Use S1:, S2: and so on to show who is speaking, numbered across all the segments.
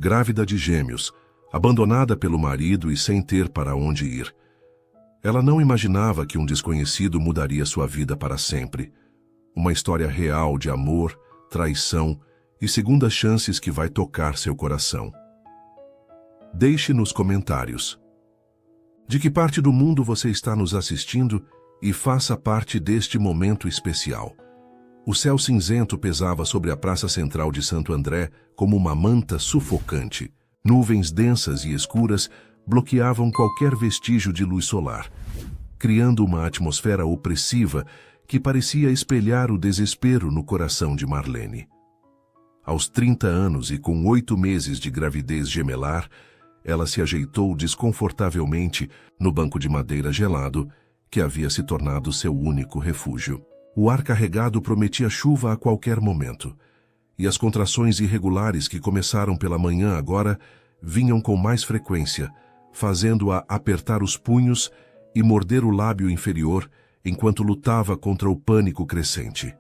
S1: grávida de gêmeos, abandonada pelo marido e sem ter para onde ir. Ela não imaginava que um desconhecido mudaria sua vida para sempre. Uma história real de amor, traição e segundas chances que vai tocar seu coração. Deixe nos comentários de que parte do mundo você está nos assistindo e faça parte deste momento especial. O céu cinzento pesava sobre a praça central de Santo André como uma manta sufocante. Nuvens densas e escuras bloqueavam qualquer vestígio de luz solar, criando uma atmosfera opressiva que parecia espelhar o desespero no coração de Marlene. Aos 30 anos e com 8 meses de gravidez gemelar, ela se ajeitou desconfortavelmente no banco de madeira gelado que havia se tornado seu único refúgio. O ar carregado prometia chuva a qualquer momento, e as contrações irregulares que começaram pela manhã agora vinham com mais frequência, fazendo-a apertar os punhos e morder o lábio inferior enquanto lutava contra o pânico crescente.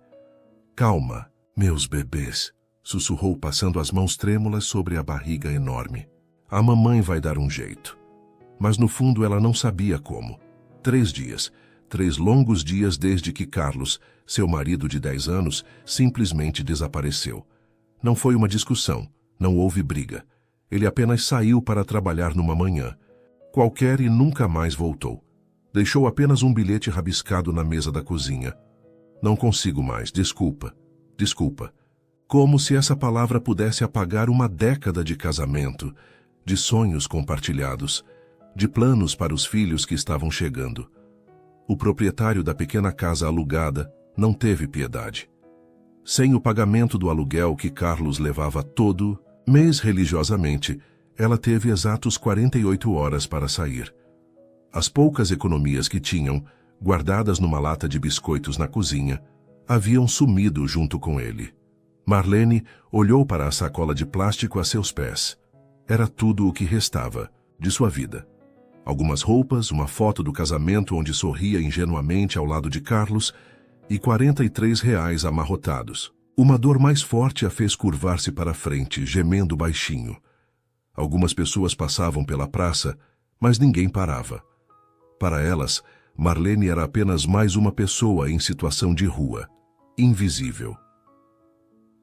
S1: "Calma, meus bebês", sussurrou passando as mãos trêmulas sobre a barriga enorme. "A mamãe vai dar um jeito." Mas no fundo ela não sabia como. 3 dias, 3 longos dias desde que Carlos, seu marido de 10 anos, simplesmente desapareceu. Não foi uma discussão, não houve briga. Ele apenas saiu para trabalhar numa manhã qualquer e nunca mais voltou. Deixou apenas um bilhete rabiscado na mesa da cozinha. "Não consigo mais, desculpa, desculpa." Como se essa palavra pudesse apagar uma década de casamento, de sonhos compartilhados, de planos para os filhos que estavam chegando. O proprietário da pequena casa alugada não teve piedade. Sem o pagamento do aluguel que Carlos levava todo mês religiosamente, ela teve exatos 48 horas para sair. As poucas economias que tinham, guardadas numa lata de biscoitos na cozinha, haviam sumido junto com ele. Marlene olhou para a sacola de plástico a seus pés. Era tudo o que restava de sua vida. Algumas roupas, uma foto do casamento onde sorria ingenuamente ao lado de Carlos e R$ 43 amarrotados. Uma dor mais forte a fez curvar-se para frente, gemendo baixinho. Algumas pessoas passavam pela praça, mas ninguém parava. Para elas, Marlene era apenas mais uma pessoa em situação de rua, invisível.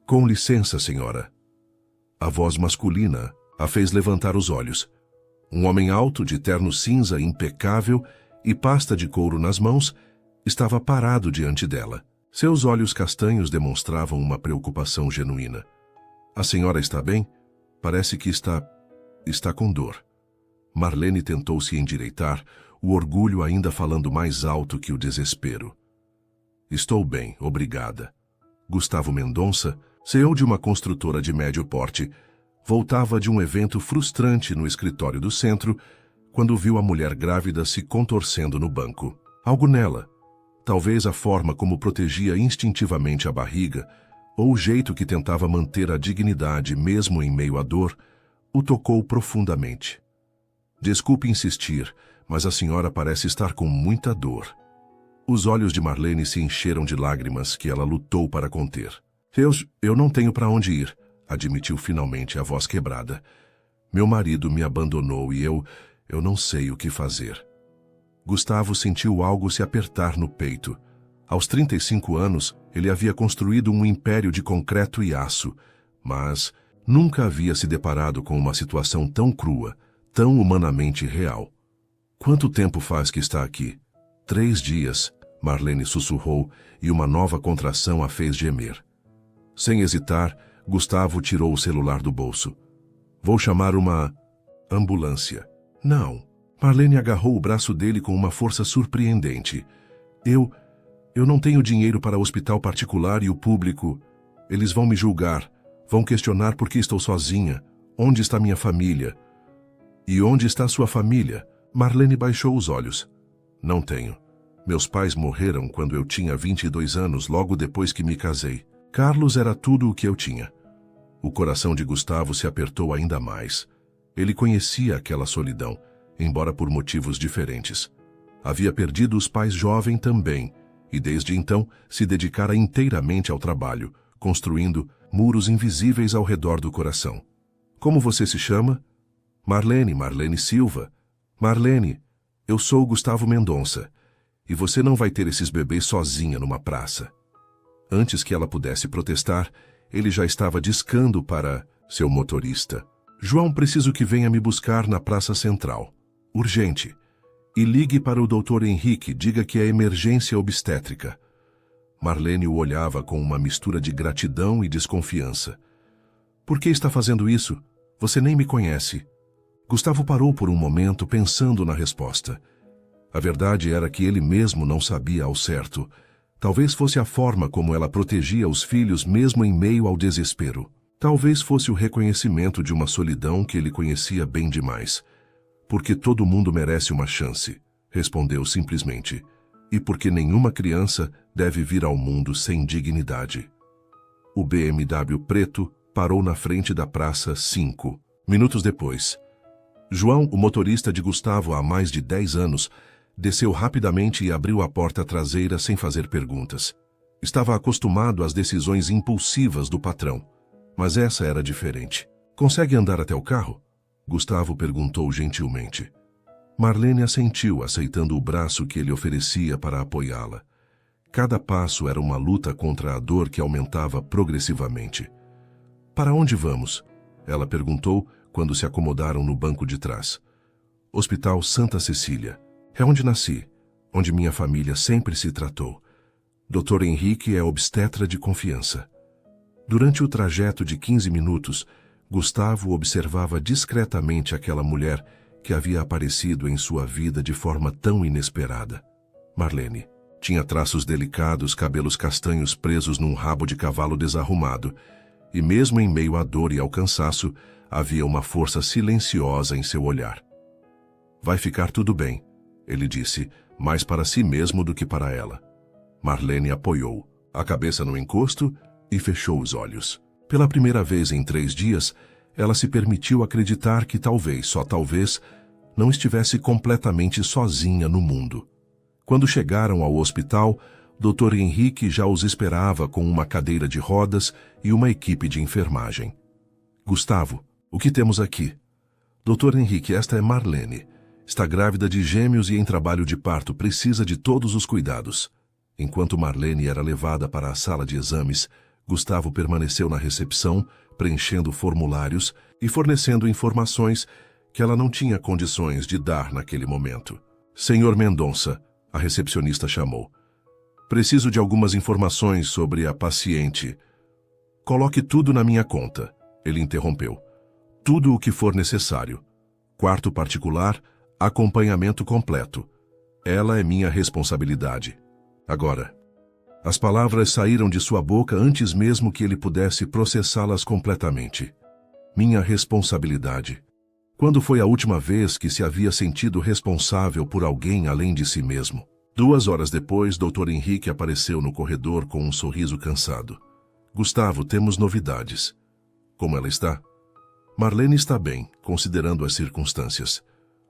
S1: "Com licença, senhora." A voz masculina a fez levantar os olhos. Um homem alto, de terno cinza impecável e pasta de couro nas mãos, estava parado diante dela. Seus olhos castanhos demonstravam uma preocupação genuína. "A senhora está bem? Parece que está com dor." Marlene tentou se endireitar, o orgulho ainda falando mais alto que o desespero. "Estou bem, obrigada." Gustavo Mendonça, CEO de uma construtora de médio porte, voltava de um evento frustrante no escritório do centro quando viu a mulher grávida se contorcendo no banco. Algo nela, talvez a forma como protegia instintivamente a barriga, ou o jeito que tentava manter a dignidade mesmo em meio à dor, o tocou profundamente. "Desculpe insistir, mas a senhora parece estar com muita dor." Os olhos de Marlene se encheram de lágrimas que ela lutou para conter. Eu não tenho para onde ir", admitiu finalmente a voz quebrada. "Meu marido me abandonou e eu não sei o que fazer." Gustavo sentiu algo se apertar no peito. Aos 35 anos, ele havia construído um império de concreto e aço, mas nunca havia se deparado com uma situação tão crua, tão humanamente real. "Quanto tempo faz que está aqui?" 3 dias, Marlene sussurrou, e uma nova contração a fez gemer. Sem hesitar, Gustavo tirou o celular do bolso. "Vou chamar uma ambulância." "Não." Marlene agarrou o braço dele com uma força surpreendente. Eu não tenho dinheiro para hospital particular e o público. Eles vão me julgar, vão questionar por que estou sozinha. Onde está minha família?" "E onde está sua família?" Marlene baixou os olhos. "Não tenho. Meus pais morreram quando eu tinha 22 anos, logo depois que me casei. Carlos era tudo o que eu tinha." O coração de Gustavo se apertou ainda mais. Ele conhecia aquela solidão, embora por motivos diferentes. Havia perdido os pais jovem também, e desde então se dedicara inteiramente ao trabalho, construindo muros invisíveis ao redor do coração. Como você se chama? Marlene Silva. Marlene, eu sou o Gustavo Mendonça. E você não vai ter esses bebês sozinha numa praça. Antes que ela pudesse protestar, ele já estava discando para seu motorista. João, preciso que venha me buscar na Praça Central. Urgente. E ligue para o Dr. Henrique, diga que é emergência obstétrica. Marlene o olhava com uma mistura de gratidão e desconfiança. Por que está fazendo isso? Você nem me conhece. Gustavo parou por um momento pensando na resposta. A verdade era que ele mesmo não sabia ao certo. Talvez fosse a forma como ela protegia os filhos mesmo em meio ao desespero. Talvez fosse o reconhecimento de uma solidão que ele conhecia bem demais. Porque todo mundo merece uma chance, respondeu simplesmente. E porque nenhuma criança deve vir ao mundo sem dignidade. O BMW preto parou na frente da Praça 5. Minutos depois, João, o motorista de Gustavo há mais de 10 anos, desceu rapidamente e abriu a porta traseira sem fazer perguntas. Estava acostumado às decisões impulsivas do patrão, mas essa era diferente. Consegue andar até o carro? Gustavo perguntou gentilmente. Marlene assentiu, aceitando o braço que ele oferecia para apoiá-la. Cada passo era uma luta contra a dor que aumentava progressivamente. Para onde vamos? Ela perguntou quando se acomodaram no banco de trás. Hospital Santa Cecília. É onde nasci, onde minha família sempre se tratou. Dr. Henrique é obstetra de confiança. Durante o trajeto de 15 minutos, Gustavo observava discretamente aquela mulher que havia aparecido em sua vida de forma tão inesperada. Marlene. Tinha traços delicados, cabelos castanhos presos num rabo de cavalo desarrumado, e mesmo em meio à dor e ao cansaço, havia uma força silenciosa em seu olhar. Vai ficar tudo bem, ele disse, mais para si mesmo do que para ela. Marlene apoiou, a cabeça no encosto, e fechou os olhos. Pela primeira vez em 3 dias, ela se permitiu acreditar que talvez, só talvez, não estivesse completamente sozinha no mundo. Quando chegaram ao hospital, Dr. Henrique já os esperava com uma cadeira de rodas e uma equipe de enfermagem. Gustavo, o que temos aqui? Dr. Henrique, esta é Marlene. Está grávida de gêmeos e em trabalho de parto, precisa de todos os cuidados. Enquanto Marlene era levada para a sala de exames, Gustavo permaneceu na recepção, preenchendo formulários e fornecendo informações que ela não tinha condições de dar naquele momento. Senhor Mendonça, a recepcionista chamou. Preciso de algumas informações sobre a paciente. Coloque tudo na minha conta, ele interrompeu. Tudo o que for necessário. Quarto particular, acompanhamento completo. Ela é minha responsabilidade. Agora, as palavras saíram de sua boca antes mesmo que ele pudesse processá-las completamente. Minha responsabilidade. Quando foi a última vez que se havia sentido responsável por alguém além de si mesmo? 2 horas depois, Dr. Henrique apareceu no corredor com um sorriso cansado. Gustavo, temos novidades. Como ela está? Marlene está bem, considerando as circunstâncias.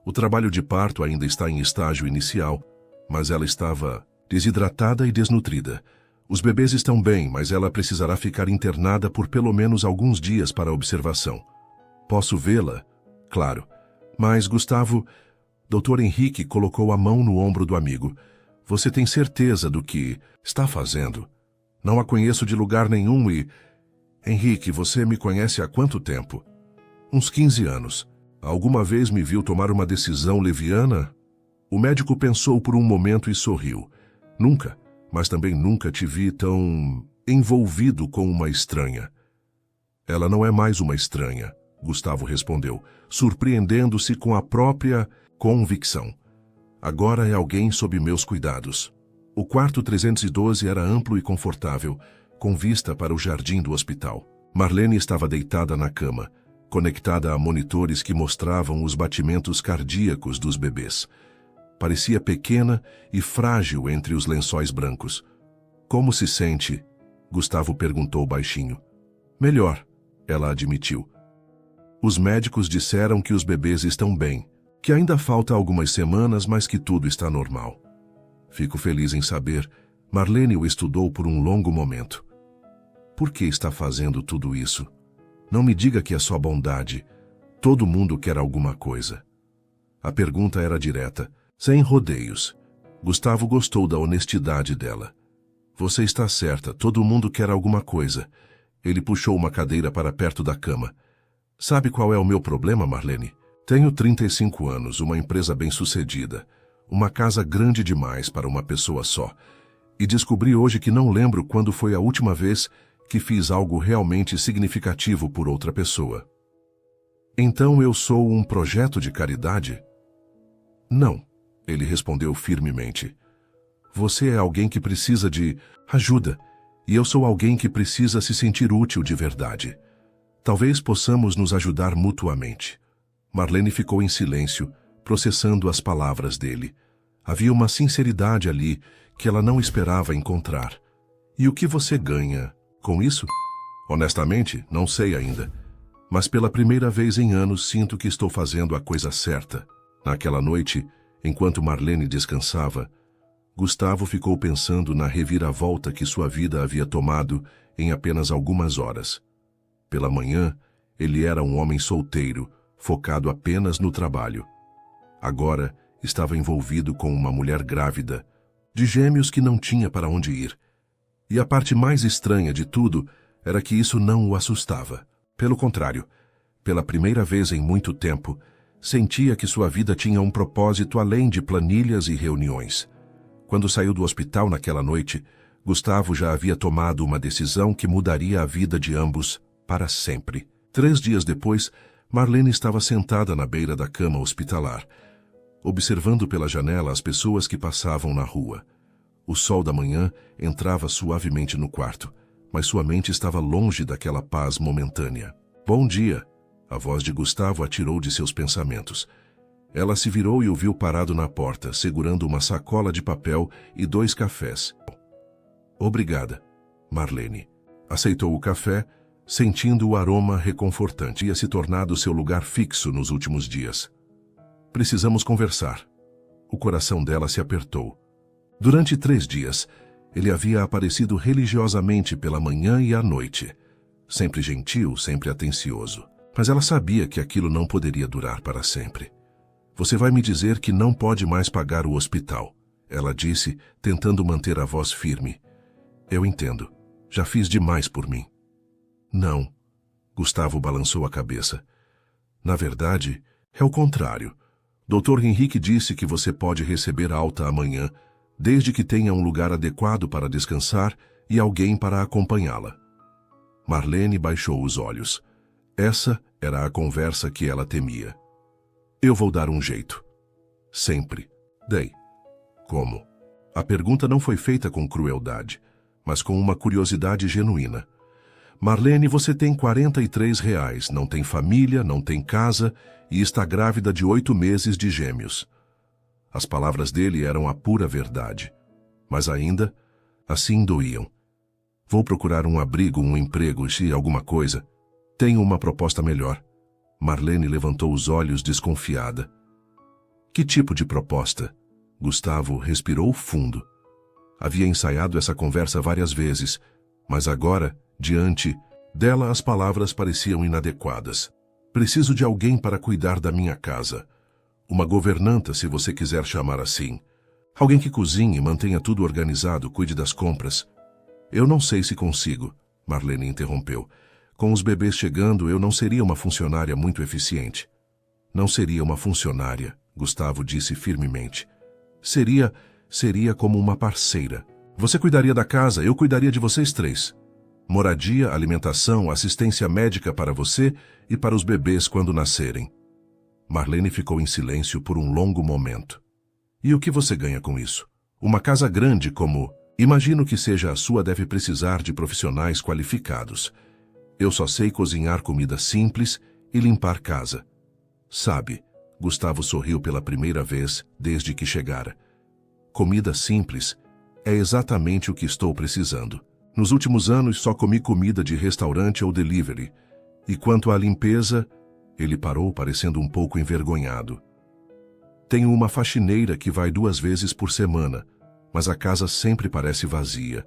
S1: O trabalho de parto ainda está em estágio inicial, mas ela estava desidratada e desnutrida. Os bebês estão bem, mas ela precisará ficar internada por pelo menos alguns dias para observação. Posso vê-la? Claro. Mas, Gustavo, Dr. Henrique colocou a mão no ombro do amigo. Você tem certeza do que está fazendo? Não a conheço de lugar nenhum e... Henrique, você me conhece há quanto tempo? Uns 15 anos. Alguma vez me viu tomar uma decisão leviana? O médico pensou por um momento e sorriu. Nunca, mas também nunca te vi tão envolvido com uma estranha. Ela não é mais uma estranha, Gustavo respondeu, surpreendendo-se com a própria convicção. Agora é alguém sob meus cuidados. O quarto 312 era amplo e confortável, com vista para o jardim do hospital. Marlene estava deitada na cama, conectada a monitores que mostravam os batimentos cardíacos dos bebês. Parecia pequena e frágil entre os lençóis brancos. Como se sente? Gustavo perguntou baixinho. Melhor, ela admitiu. Os médicos disseram que os bebês estão bem, que ainda falta algumas semanas, mas que tudo está normal. Fico feliz em saber. Marlene o estudou por um longo momento. Por que está fazendo tudo isso? Não me diga que é só bondade. Todo mundo quer alguma coisa. A pergunta era direta, sem rodeios. Gustavo gostou da honestidade dela. Você está certa, todo mundo quer alguma coisa. Ele puxou uma cadeira para perto da cama. Sabe qual é o meu problema, Marlene? Tenho 35 anos, uma empresa bem-sucedida, uma casa grande demais para uma pessoa só. E descobri hoje que não lembro quando foi a última vez que fiz algo realmente significativo por outra pessoa. Então eu sou um projeto de caridade? Não, ele respondeu firmemente. Você é alguém que precisa de ajuda, e eu sou alguém que precisa se sentir útil de verdade. Talvez possamos nos ajudar mutuamente. Marlene ficou em silêncio, processando as palavras dele. Havia uma sinceridade ali que ela não esperava encontrar. E o que você ganha com isso? Honestamente, não sei ainda. Mas pela primeira vez em anos sinto que estou fazendo a coisa certa. Naquela noite, enquanto Marlene descansava, Gustavo ficou pensando na reviravolta que sua vida havia tomado em apenas algumas horas. Pela manhã, ele era um homem solteiro, focado apenas no trabalho. Agora, estava envolvido com uma mulher grávida, de gêmeos que não tinha para onde ir. E a parte mais estranha de tudo era que isso não o assustava. Pelo contrário, pela primeira vez em muito tempo, sentia que sua vida tinha um propósito além de planilhas e reuniões. Quando saiu do hospital naquela noite, Gustavo já havia tomado uma decisão que mudaria a vida de ambos para sempre. 3 dias depois, Marlene estava sentada na beira da cama hospitalar, observando pela janela as pessoas que passavam na rua. O sol da manhã entrava suavemente no quarto, mas sua mente estava longe daquela paz momentânea. Bom dia! A voz de Gustavo a tirou de seus pensamentos. Ela se virou e o viu parado na porta, segurando uma sacola de papel e 2 cafés. Obrigada, Marlene. Aceitou o café, sentindo o aroma reconfortante. Ia se tornado seu lugar fixo nos últimos dias. Precisamos conversar. O coração dela se apertou. Durante 3 dias, ele havia aparecido religiosamente pela manhã e à noite. Sempre gentil, sempre atencioso. Mas ela sabia que aquilo não poderia durar para sempre. Você vai me dizer que não pode mais pagar o hospital, ela disse, tentando manter a voz firme. Eu entendo. Já fiz demais por mim. Não. Gustavo balançou a cabeça. Na verdade, é o contrário. Dr. Henrique disse que você pode receber alta amanhã, desde que tenha um lugar adequado para descansar e alguém para acompanhá-la. Marlene baixou os olhos. Essa era a conversa que ela temia. Eu vou dar um jeito. Sempre. Dei. Como? A pergunta não foi feita com crueldade, mas com uma curiosidade genuína. Marlene, você tem R$ 43, não tem família, não tem casa e está grávida de 8 meses de gêmeos. As palavras dele eram a pura verdade. Mas ainda, assim doíam. Vou procurar um abrigo, um emprego, se alguma coisa. Tenho uma proposta melhor. Marlene levantou os olhos desconfiada. Que tipo de proposta? Gustavo respirou fundo. Havia ensaiado essa conversa várias vezes, mas agora, diante dela, as palavras pareciam inadequadas. Preciso de alguém para cuidar da minha casa. Uma governanta, se você quiser chamar assim. Alguém que cozinhe, mantenha tudo organizado, cuide das compras. Eu não sei se consigo, Marlene interrompeu. Com os bebês chegando, eu não seria uma funcionária muito eficiente. Não seria uma funcionária, Gustavo disse firmemente. Seria como uma parceira. Você cuidaria da casa, eu cuidaria de vocês 3. Moradia, alimentação, assistência médica para você e para os bebês quando nascerem. Marlene ficou em silêncio por um longo momento. E o que você ganha com isso? Uma casa grande como... Imagino que seja a sua deve precisar de profissionais qualificados. Eu só sei cozinhar comida simples e limpar casa. Sabe, Gustavo sorriu pela primeira vez desde que chegara. Comida simples é exatamente o que estou precisando. Nos últimos anos só comi comida de restaurante ou delivery. E quanto à limpeza, ele parou parecendo um pouco envergonhado. Tenho uma faxineira que vai 2 vezes por semana, mas a casa sempre parece vazia.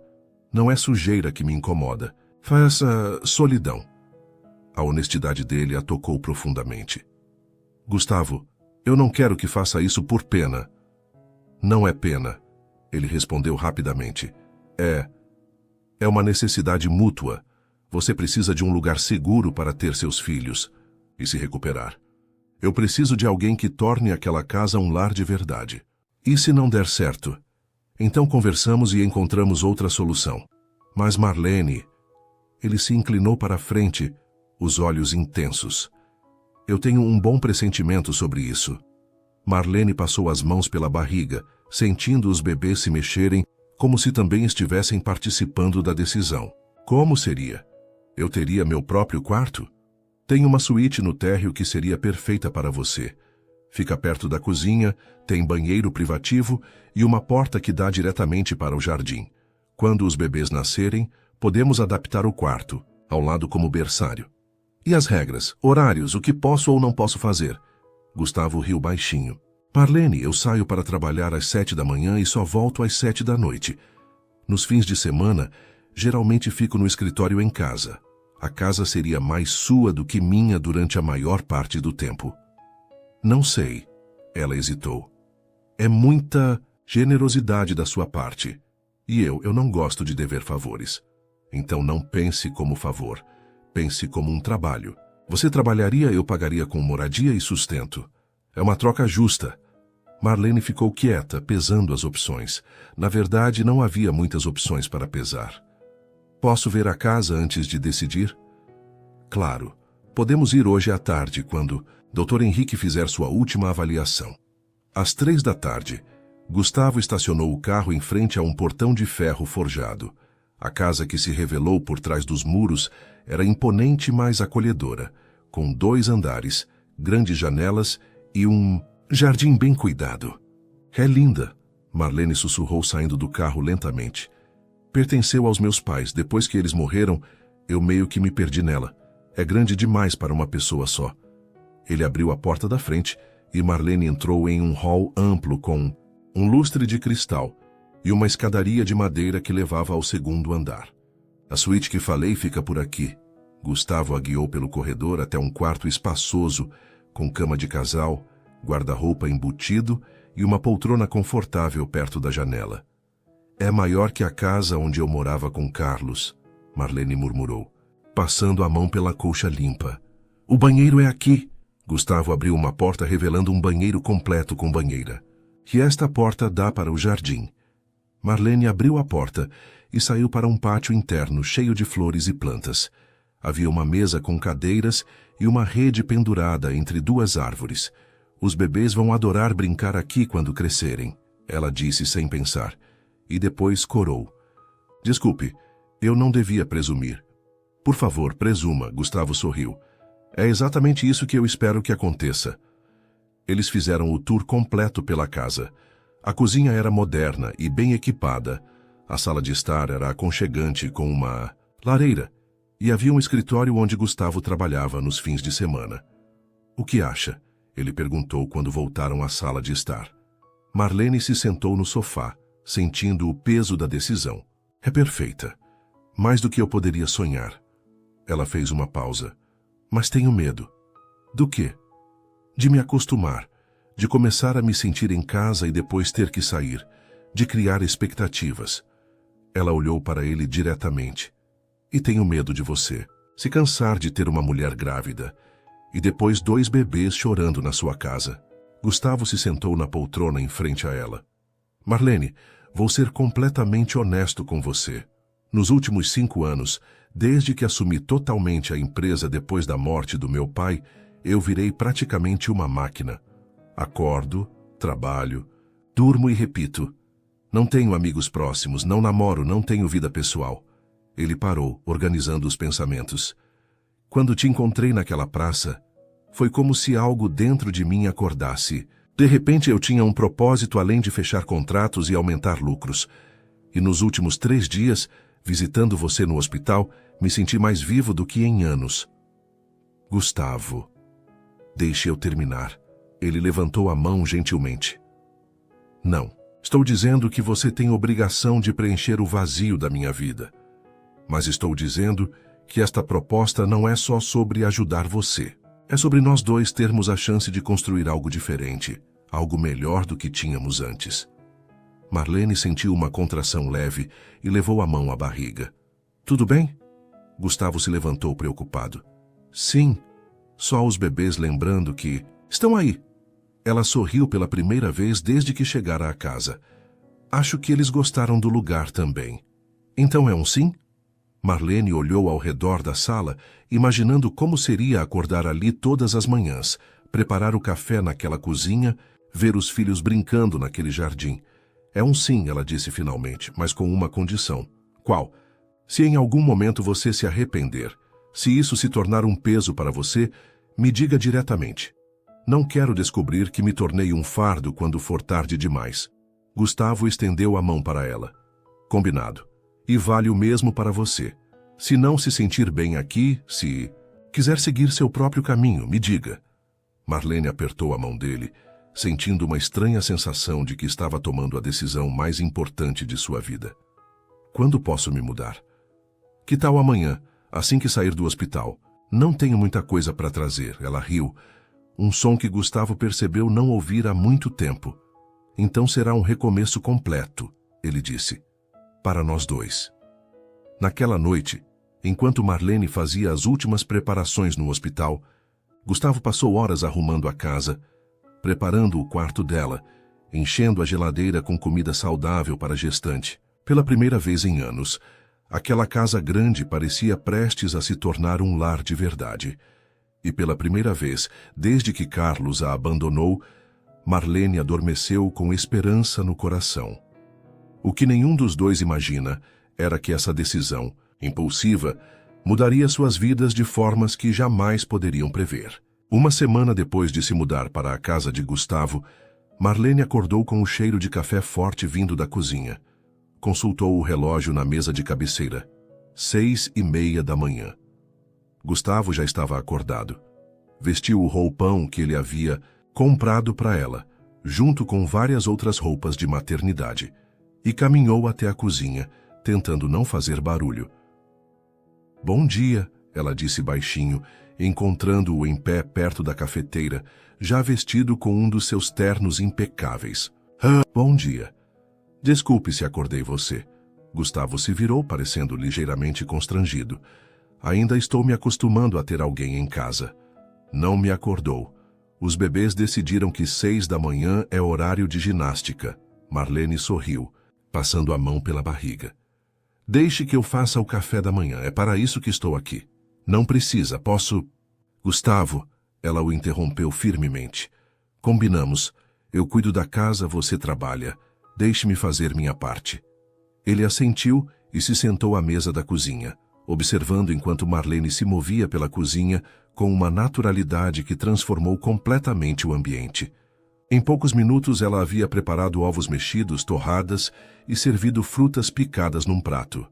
S1: Não é sujeira que me incomoda. Faz solidão. A honestidade dele a tocou profundamente. Gustavo, eu não quero que faça isso por pena. Não é pena, ele respondeu rapidamente. É uma necessidade mútua. Você precisa de um lugar seguro para ter seus filhos e se recuperar. Eu preciso de alguém que torne aquela casa um lar de verdade. E se não der certo? Então conversamos e encontramos outra solução. Mas Marlene... Ele se inclinou para a frente, os olhos intensos. Eu tenho um bom pressentimento sobre isso. Marlene passou as mãos pela barriga, sentindo os bebês se mexerem, como se também estivessem participando da decisão. Como seria? Eu teria meu próprio quarto? Tem uma suíte no térreo que seria perfeita para você. Fica perto da cozinha, tem banheiro privativo e uma porta que dá diretamente para o jardim. Quando os bebês nascerem, podemos adaptar o quarto, ao lado como berçário. E as regras, horários, o que posso ou não posso fazer? Gustavo riu baixinho. Marlene, eu saio para trabalhar às 7 da manhã e só volto às 7 da noite. Nos fins de semana, geralmente fico no escritório em casa. A casa seria mais sua do que minha durante a maior parte do tempo. Não sei, ela hesitou. É muita generosidade da sua parte. E eu não gosto de dever favores. Então não pense como favor. Pense como um trabalho. Você trabalharia, eu pagaria com moradia e sustento. É uma troca justa. Marlene ficou quieta, pesando as opções. Na verdade, não havia muitas opções para pesar. Posso ver a casa antes de decidir? Claro. Podemos ir hoje à tarde, quando Dr. Henrique fizer sua última avaliação. Às 3 da tarde, Gustavo estacionou o carro em frente a um portão de ferro forjado. A casa que se revelou por trás dos muros era imponente, mas acolhedora, com 2 andares, grandes janelas e um jardim bem cuidado. É linda, Marlene sussurrou saindo do carro lentamente. Pertenceu aos meus pais. Depois que eles morreram, eu meio que me perdi nela. É grande demais para uma pessoa só. Ele abriu a porta da frente e Marlene entrou em um hall amplo com um lustre de cristal e uma escadaria de madeira que levava ao 2º andar. A suíte que falei fica por aqui. Gustavo a guiou pelo corredor até um quarto espaçoso, com cama de casal, guarda-roupa embutido e uma poltrona confortável perto da janela. É maior que a casa onde eu morava com Carlos, Marlene murmurou, passando a mão pela colcha limpa. O banheiro é aqui. Gustavo abriu uma porta revelando um banheiro completo com banheira. E esta porta dá para o jardim. Marlene abriu a porta e saiu para um pátio interno cheio de flores e plantas. Havia uma mesa com cadeiras e uma rede pendurada entre 2 árvores. Os bebês vão adorar brincar aqui quando crescerem, ela disse sem pensar. E depois corou. Desculpe, eu não devia presumir. Por favor, presuma, Gustavo sorriu. É exatamente isso que eu espero que aconteça. Eles fizeram o tour completo pela casa. A cozinha era moderna e bem equipada. A sala de estar era aconchegante com uma lareira. E havia um escritório onde Gustavo trabalhava nos fins de semana. O que acha? Ele perguntou quando voltaram à sala de estar. Marlene se sentou no sofá, sentindo o peso da decisão. É perfeita. Mais do que eu poderia sonhar. Ela fez uma pausa. Mas tenho medo. Do quê? De me acostumar. De começar a me sentir em casa e depois ter que sair. De criar expectativas. Ela olhou para ele diretamente. E tenho medo de você. Se cansar de ter uma mulher grávida. E depois 2 bebês chorando na sua casa. Gustavo se sentou na poltrona em frente a ela. Marlene, vou ser completamente honesto com você. Nos últimos 5 anos, desde que assumi totalmente a empresa depois da morte do meu pai, eu virei praticamente uma máquina. Acordo, trabalho, durmo e repito. Não tenho amigos próximos, não namoro, não tenho vida pessoal. Ele parou, organizando os pensamentos. Quando te encontrei naquela praça, foi como se algo dentro de mim acordasse. De repente eu tinha um propósito além de fechar contratos e aumentar lucros. E nos últimos 3 dias, visitando você no hospital, me senti mais vivo do que em anos. Gustavo, deixe eu terminar. Ele levantou a mão gentilmente. Não, estou dizendo que você tem obrigação de preencher o vazio da minha vida. Mas estou dizendo que esta proposta não é só sobre ajudar você. É sobre nós dois termos a chance de construir algo diferente, algo melhor do que tínhamos antes. Marlene sentiu uma contração leve e levou a mão à barriga. Tudo bem? Gustavo se levantou preocupado. Sim, só os bebês lembrando que... Estão aí. Ela sorriu pela primeira vez desde que chegara à casa. Acho que eles gostaram do lugar também. Então é um sim? Marlene olhou ao redor da sala, imaginando como seria acordar ali todas as manhãs, preparar o café naquela cozinha, ver os filhos brincando naquele jardim. É um sim, ela disse finalmente, mas com uma condição. Qual? Se em algum momento você se arrepender, se isso se tornar um peso para você, me diga diretamente. Não quero descobrir que me tornei um fardo quando for tarde demais. Gustavo estendeu a mão para ela. Combinado. E vale o mesmo para você. Se não se sentir bem aqui, se quiser seguir seu próprio caminho, me diga. Marlene apertou a mão dele, sentindo uma estranha sensação de que estava tomando a decisão mais importante de sua vida. Quando posso me mudar? Que tal amanhã, assim que sair do hospital? Não tenho muita coisa para trazer, ela riu. Um som que Gustavo percebeu não ouvir há muito tempo. Então será um recomeço completo, ele disse. Para nós dois. Naquela noite, enquanto Marlene fazia as últimas preparações no hospital, Gustavo passou horas arrumando a casa, preparando o quarto dela, enchendo a geladeira com comida saudável para a gestante. Pela primeira vez em anos, aquela casa grande parecia prestes a se tornar um lar de verdade. E pela primeira vez, desde que Carlos a abandonou, Marlene adormeceu com esperança no coração. O que nenhum dos dois imagina era que essa decisão, impulsiva, mudaria suas vidas de formas que jamais poderiam prever. Uma semana depois de se mudar para a casa de Gustavo, Marlene acordou com o cheiro de café forte vindo da cozinha. Consultou o relógio na mesa de cabeceira. 6:30 da manhã. Gustavo já estava acordado. Vestiu o roupão que ele havia comprado para ela, junto com várias outras roupas de maternidade, e caminhou até a cozinha, tentando não fazer barulho. Bom dia, ela disse baixinho, encontrando-o em pé perto da cafeteira, já vestido com um dos seus ternos impecáveis. Bom dia. Desculpe se acordei você. Gustavo se virou, parecendo ligeiramente constrangido. Ainda estou me acostumando a ter alguém em casa. Não me acordou. Os bebês decidiram que 6 da manhã é horário de ginástica. Marlene sorriu, passando a mão pela barriga. Deixe que eu faça o café da manhã, é para isso que estou aqui. Não precisa, posso... Gustavo, ela o interrompeu firmemente. Combinamos, eu cuido da casa, você trabalha. Deixe-me fazer minha parte. Ele assentiu e se sentou à mesa da cozinha, observando enquanto Marlene se movia pela cozinha com uma naturalidade que transformou completamente o ambiente. Em poucos minutos ela havia preparado ovos mexidos, torradas e servido frutas picadas num prato.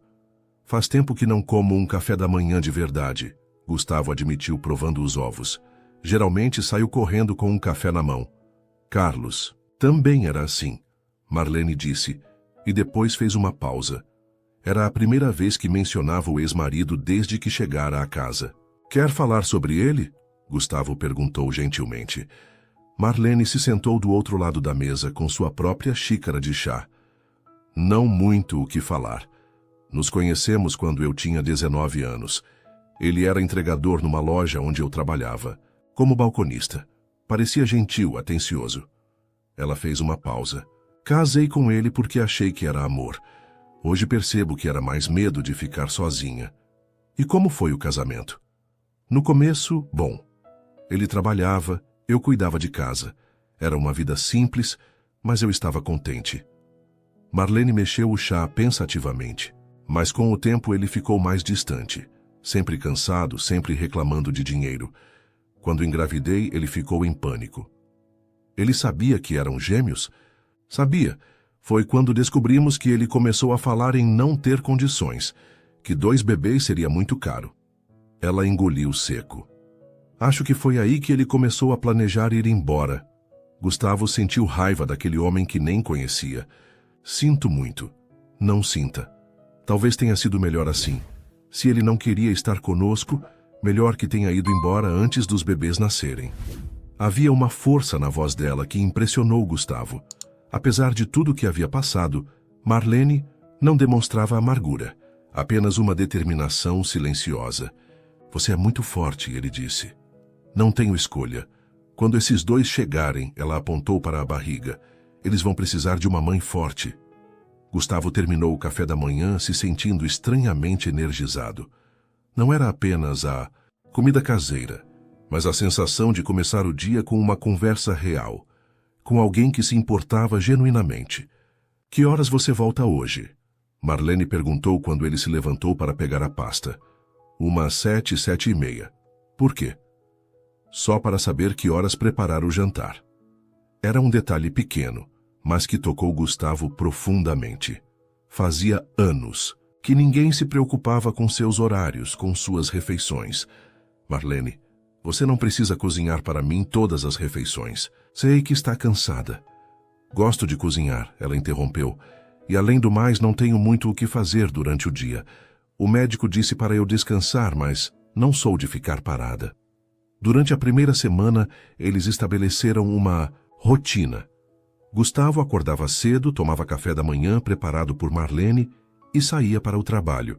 S1: Faz tempo que não como um café da manhã de verdade, Gustavo admitiu provando os ovos. Geralmente saio correndo com um café na mão. Carlos também era assim, Marlene disse, e depois fez uma pausa. Era a primeira vez que mencionava o ex-marido desde que chegara à casa. Quer falar sobre ele? Gustavo perguntou gentilmente. Marlene se sentou do outro lado da mesa com sua própria xícara de chá. Não muito o que falar. Nos conhecemos quando eu tinha 19 anos. Ele era entregador numa loja onde eu trabalhava, como balconista. Parecia gentil, atencioso. Ela fez uma pausa. Casei com ele porque achei que era amor. Hoje percebo que era mais medo de ficar sozinha. E como foi o casamento? No começo, bom. Ele trabalhava, eu cuidava de casa. Era uma vida simples, mas eu estava contente. Marlene mexeu o chá pensativamente, mas com o tempo ele ficou mais distante. Sempre cansado, sempre reclamando de dinheiro. Quando engravidei, ele ficou em pânico. Ele sabia que eram gêmeos? Sabia. Foi quando descobrimos que ele começou a falar em não ter condições, que 2 bebês seria muito caro. Ela engoliu seco. Acho que foi aí que ele começou a planejar ir embora. Gustavo sentiu raiva daquele homem que nem conhecia. Sinto muito. Não sinta. Talvez tenha sido melhor assim. Se ele não queria estar conosco, melhor que tenha ido embora antes dos bebês nascerem. Havia uma força na voz dela que impressionou Gustavo. Apesar de tudo o que havia passado, Marlene não demonstrava amargura, apenas uma determinação silenciosa. Você é muito forte, ele disse. Não tenho escolha. Quando esses dois chegarem, ela apontou para a barriga. Eles vão precisar de uma mãe forte. Gustavo terminou o café da manhã se sentindo estranhamente energizado. Não era apenas a comida caseira, mas a sensação de começar o dia com uma conversa real, com alguém que se importava genuinamente. Que horas você volta hoje? Marlene perguntou quando ele se levantou para pegar a pasta. Umas 7, 7:30. Por quê? Só para saber que horas preparar o jantar. Era um detalhe pequeno, mas que tocou Gustavo profundamente. Fazia anos que ninguém se preocupava com seus horários, com suas refeições. Marlene, você não precisa cozinhar para mim todas as refeições. Sei que está cansada. Gosto de cozinhar, ela interrompeu. E além do mais, não tenho muito o que fazer durante o dia. O médico disse para eu descansar, mas não sou de ficar parada. Durante a primeira semana, eles estabeleceram uma rotina. Gustavo acordava cedo, tomava café da manhã preparado por Marlene e saía para o trabalho.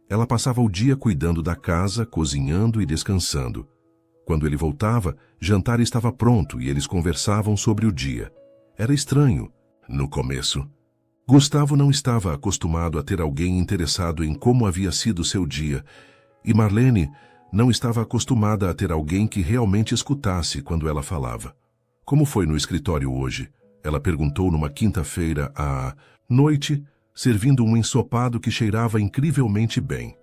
S1: Ela passava o dia cuidando da casa, cozinhando e descansando. Quando ele voltava, jantar estava pronto e eles conversavam sobre o dia. Era estranho, no começo. Gustavo não estava acostumado a ter alguém interessado em como havia sido seu dia, e Marlene não estava acostumada a ter alguém que realmente escutasse quando ela falava. Como foi no escritório hoje? Ela perguntou numa quinta-feira à noite, servindo um ensopado que cheirava incrivelmente bem.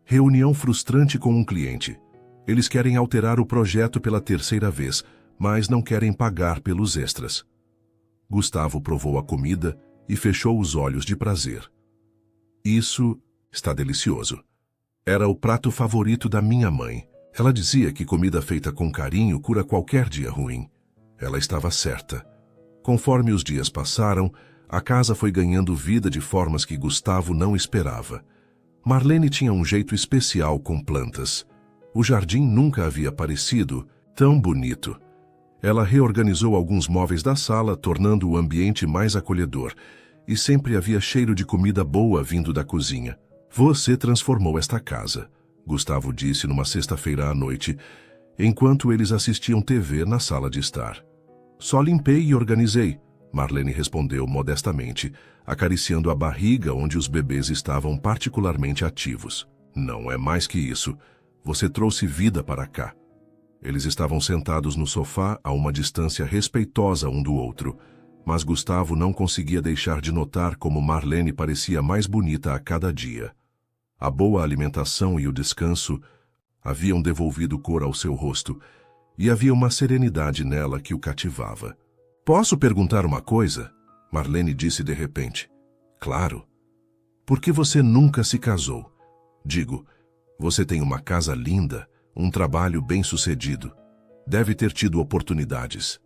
S1: Reunião frustrante com um cliente. Eles querem alterar o projeto pela terceira vez, mas não querem pagar pelos extras. Gustavo provou a comida e fechou os olhos de prazer. Isso está delicioso. Era o prato favorito da minha mãe. Ela dizia que comida feita com carinho cura qualquer dia ruim. Ela estava certa. Conforme os dias passaram, a casa foi ganhando vida de formas que Gustavo não esperava. Marlene tinha um jeito especial com plantas. O jardim nunca havia parecido tão bonito. Ela reorganizou alguns móveis da sala, tornando o ambiente mais acolhedor, e sempre havia cheiro de comida boa vindo da cozinha. Você transformou esta casa, Gustavo disse numa sexta-feira à noite, enquanto eles assistiam TV na sala de estar. Só limpei e organizei, Marlene respondeu modestamente, acariciando a barriga onde os bebês estavam particularmente ativos. Não é mais que isso. Você trouxe vida para cá. Eles estavam sentados no sofá a uma distância respeitosa um do outro, mas Gustavo não conseguia deixar de notar como Marlene parecia mais bonita a cada dia. A boa alimentação e o descanso haviam devolvido cor ao seu rosto, e havia uma serenidade nela que o cativava. Posso perguntar uma coisa? Marlene disse de repente. Claro. Por que você nunca se casou? Digo, você tem uma casa linda, um trabalho bem-sucedido. Deve ter tido oportunidades.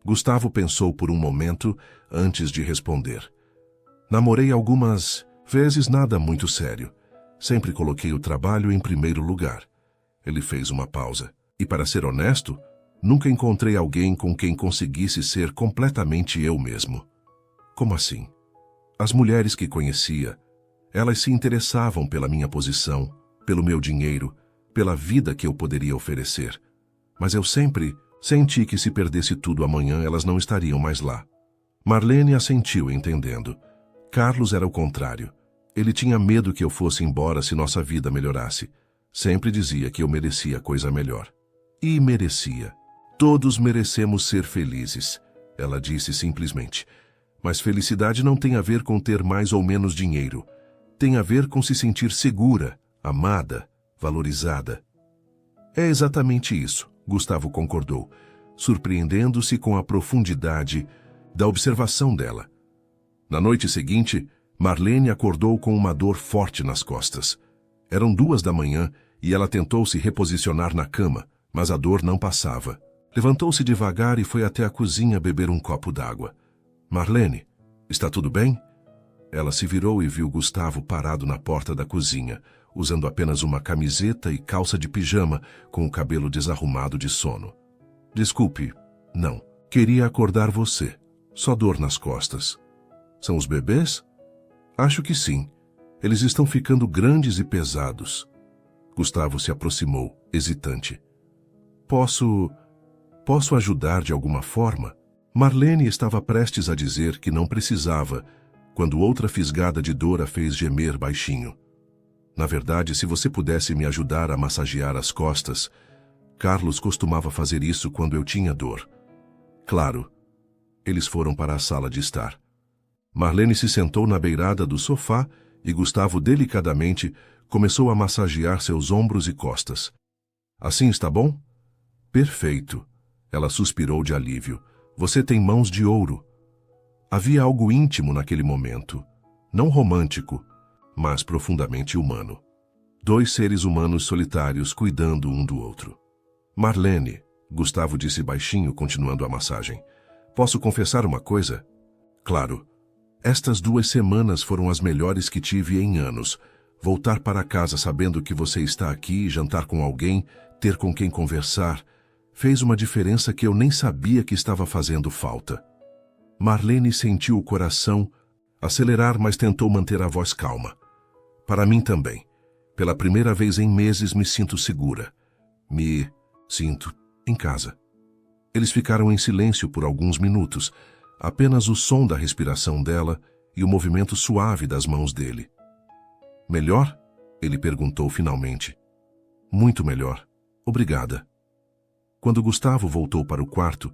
S1: Gustavo pensou por um momento antes de responder. Namorei algumas vezes, nada muito sério. Sempre coloquei o trabalho em primeiro lugar. Ele fez uma pausa. E para ser honesto, nunca encontrei alguém com quem conseguisse ser completamente eu mesmo. Como assim? As mulheres que conhecia, elas se interessavam pela minha posição, pelo meu dinheiro, pela vida que eu poderia oferecer. Mas eu sempre senti que se perdesse tudo amanhã, elas não estariam mais lá. Marlene assentiu, entendendo. Carlos era o contrário. Ele tinha medo que eu fosse embora se nossa vida melhorasse. Sempre dizia que eu merecia coisa melhor. E merecia. Todos merecemos ser felizes, ela disse simplesmente. Mas felicidade não tem a ver com ter mais ou menos dinheiro. Tem a ver com se sentir segura, amada, valorizada. É exatamente isso, Gustavo concordou, surpreendendo-se com a profundidade da observação dela. Na noite seguinte, Marlene acordou com uma dor forte nas costas. Eram 2 da manhã e ela tentou se reposicionar na cama, mas a dor não passava. Levantou-se devagar e foi até a cozinha beber um copo d'água. Marlene, está tudo bem? Ela se virou e viu Gustavo parado na porta da cozinha, usando apenas uma camiseta e calça de pijama, com o cabelo desarrumado de sono. Desculpe, não. Queria acordar você. Só dor nas costas. São os bebês? Acho que sim. Eles estão ficando grandes e pesados. Gustavo se aproximou, hesitante. Posso ajudar de alguma forma? Marlene estava prestes a dizer que não precisava, quando outra fisgada de dor a fez gemer baixinho. Na verdade, se você pudesse me ajudar a massagear as costas, Carlos costumava fazer isso quando eu tinha dor. Claro. Eles foram para a sala de estar. Marlene se sentou na beirada do sofá e Gustavo delicadamente começou a massagear seus ombros e costas. Assim está bom? Perfeito. Ela suspirou de alívio. Você tem mãos de ouro. Havia algo íntimo naquele momento. Não romântico, mas profundamente humano. Dois seres humanos solitários cuidando um do outro. Marlene, Gustavo disse baixinho, continuando a massagem. Posso confessar uma coisa? Claro. Estas 2 semanas foram as melhores que tive em anos. Voltar para casa sabendo que você está aqui, jantar com alguém, ter com quem conversar, fez uma diferença que eu nem sabia que estava fazendo falta. Marlene sentiu o coração acelerar, mas tentou manter a voz calma. Para mim também. Pela primeira vez em meses me sinto segura. Me sinto em casa. Eles ficaram em silêncio por alguns minutos, apenas o som da respiração dela e o movimento suave das mãos dele. Melhor? Ele perguntou finalmente. Muito melhor. Obrigada. Quando Gustavo voltou para o quarto,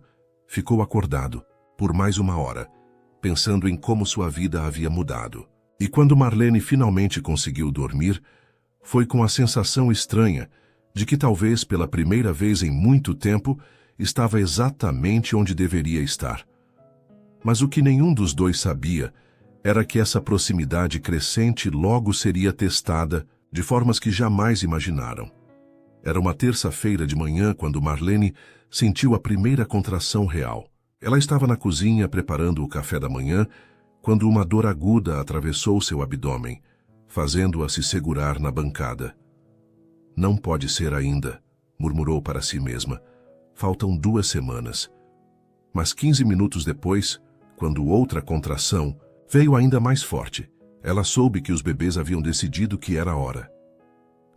S1: ficou acordado, por mais 1 hora, pensando em como sua vida havia mudado. E quando Marlene finalmente conseguiu dormir, foi com a sensação estranha de que talvez pela primeira vez em muito tempo estava exatamente onde deveria estar. Mas o que nenhum dos dois sabia era que essa proximidade crescente logo seria testada de formas que jamais imaginaram. Era uma terça-feira de manhã quando Marlene sentiu a primeira contração real. Ela estava na cozinha preparando o café da manhã quando uma dor aguda atravessou seu abdômen, fazendo-a se segurar na bancada. Não pode ser ainda, murmurou para si mesma. Faltam 2 semanas. Mas 15 minutos depois, quando outra contração veio ainda mais forte, ela soube que os bebês haviam decidido que era hora.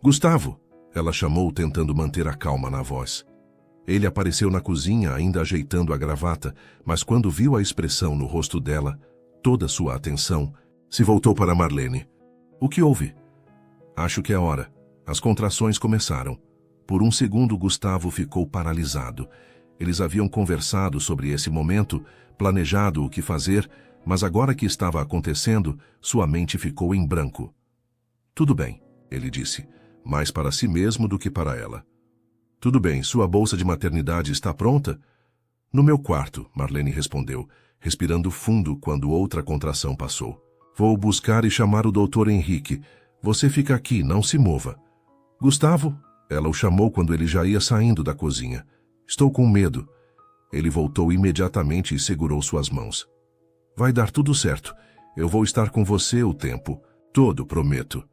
S1: Gustavo! Ela chamou, tentando manter a calma na voz. Ele apareceu na cozinha, ainda ajeitando a gravata, mas quando viu a expressão no rosto dela, toda sua atenção se voltou para Marlene. O que houve? Acho que é hora. As contrações começaram. Por um segundo, Gustavo ficou paralisado. Eles haviam conversado sobre esse momento, planejado o que fazer, mas agora que estava acontecendo, sua mente ficou em branco. Tudo bem, ele disse, mais para si mesmo do que para ela. Tudo bem, sua bolsa de maternidade está pronta? No meu quarto, Marlene respondeu, respirando fundo quando outra contração passou. Vou buscar e chamar o Dr. Henrique. Você fica aqui, não se mova. Gustavo? Ela o chamou quando ele já ia saindo da cozinha. Estou com medo. Ele voltou imediatamente e segurou suas mãos. Vai dar tudo certo. Eu vou estar com você o tempo todo, prometo.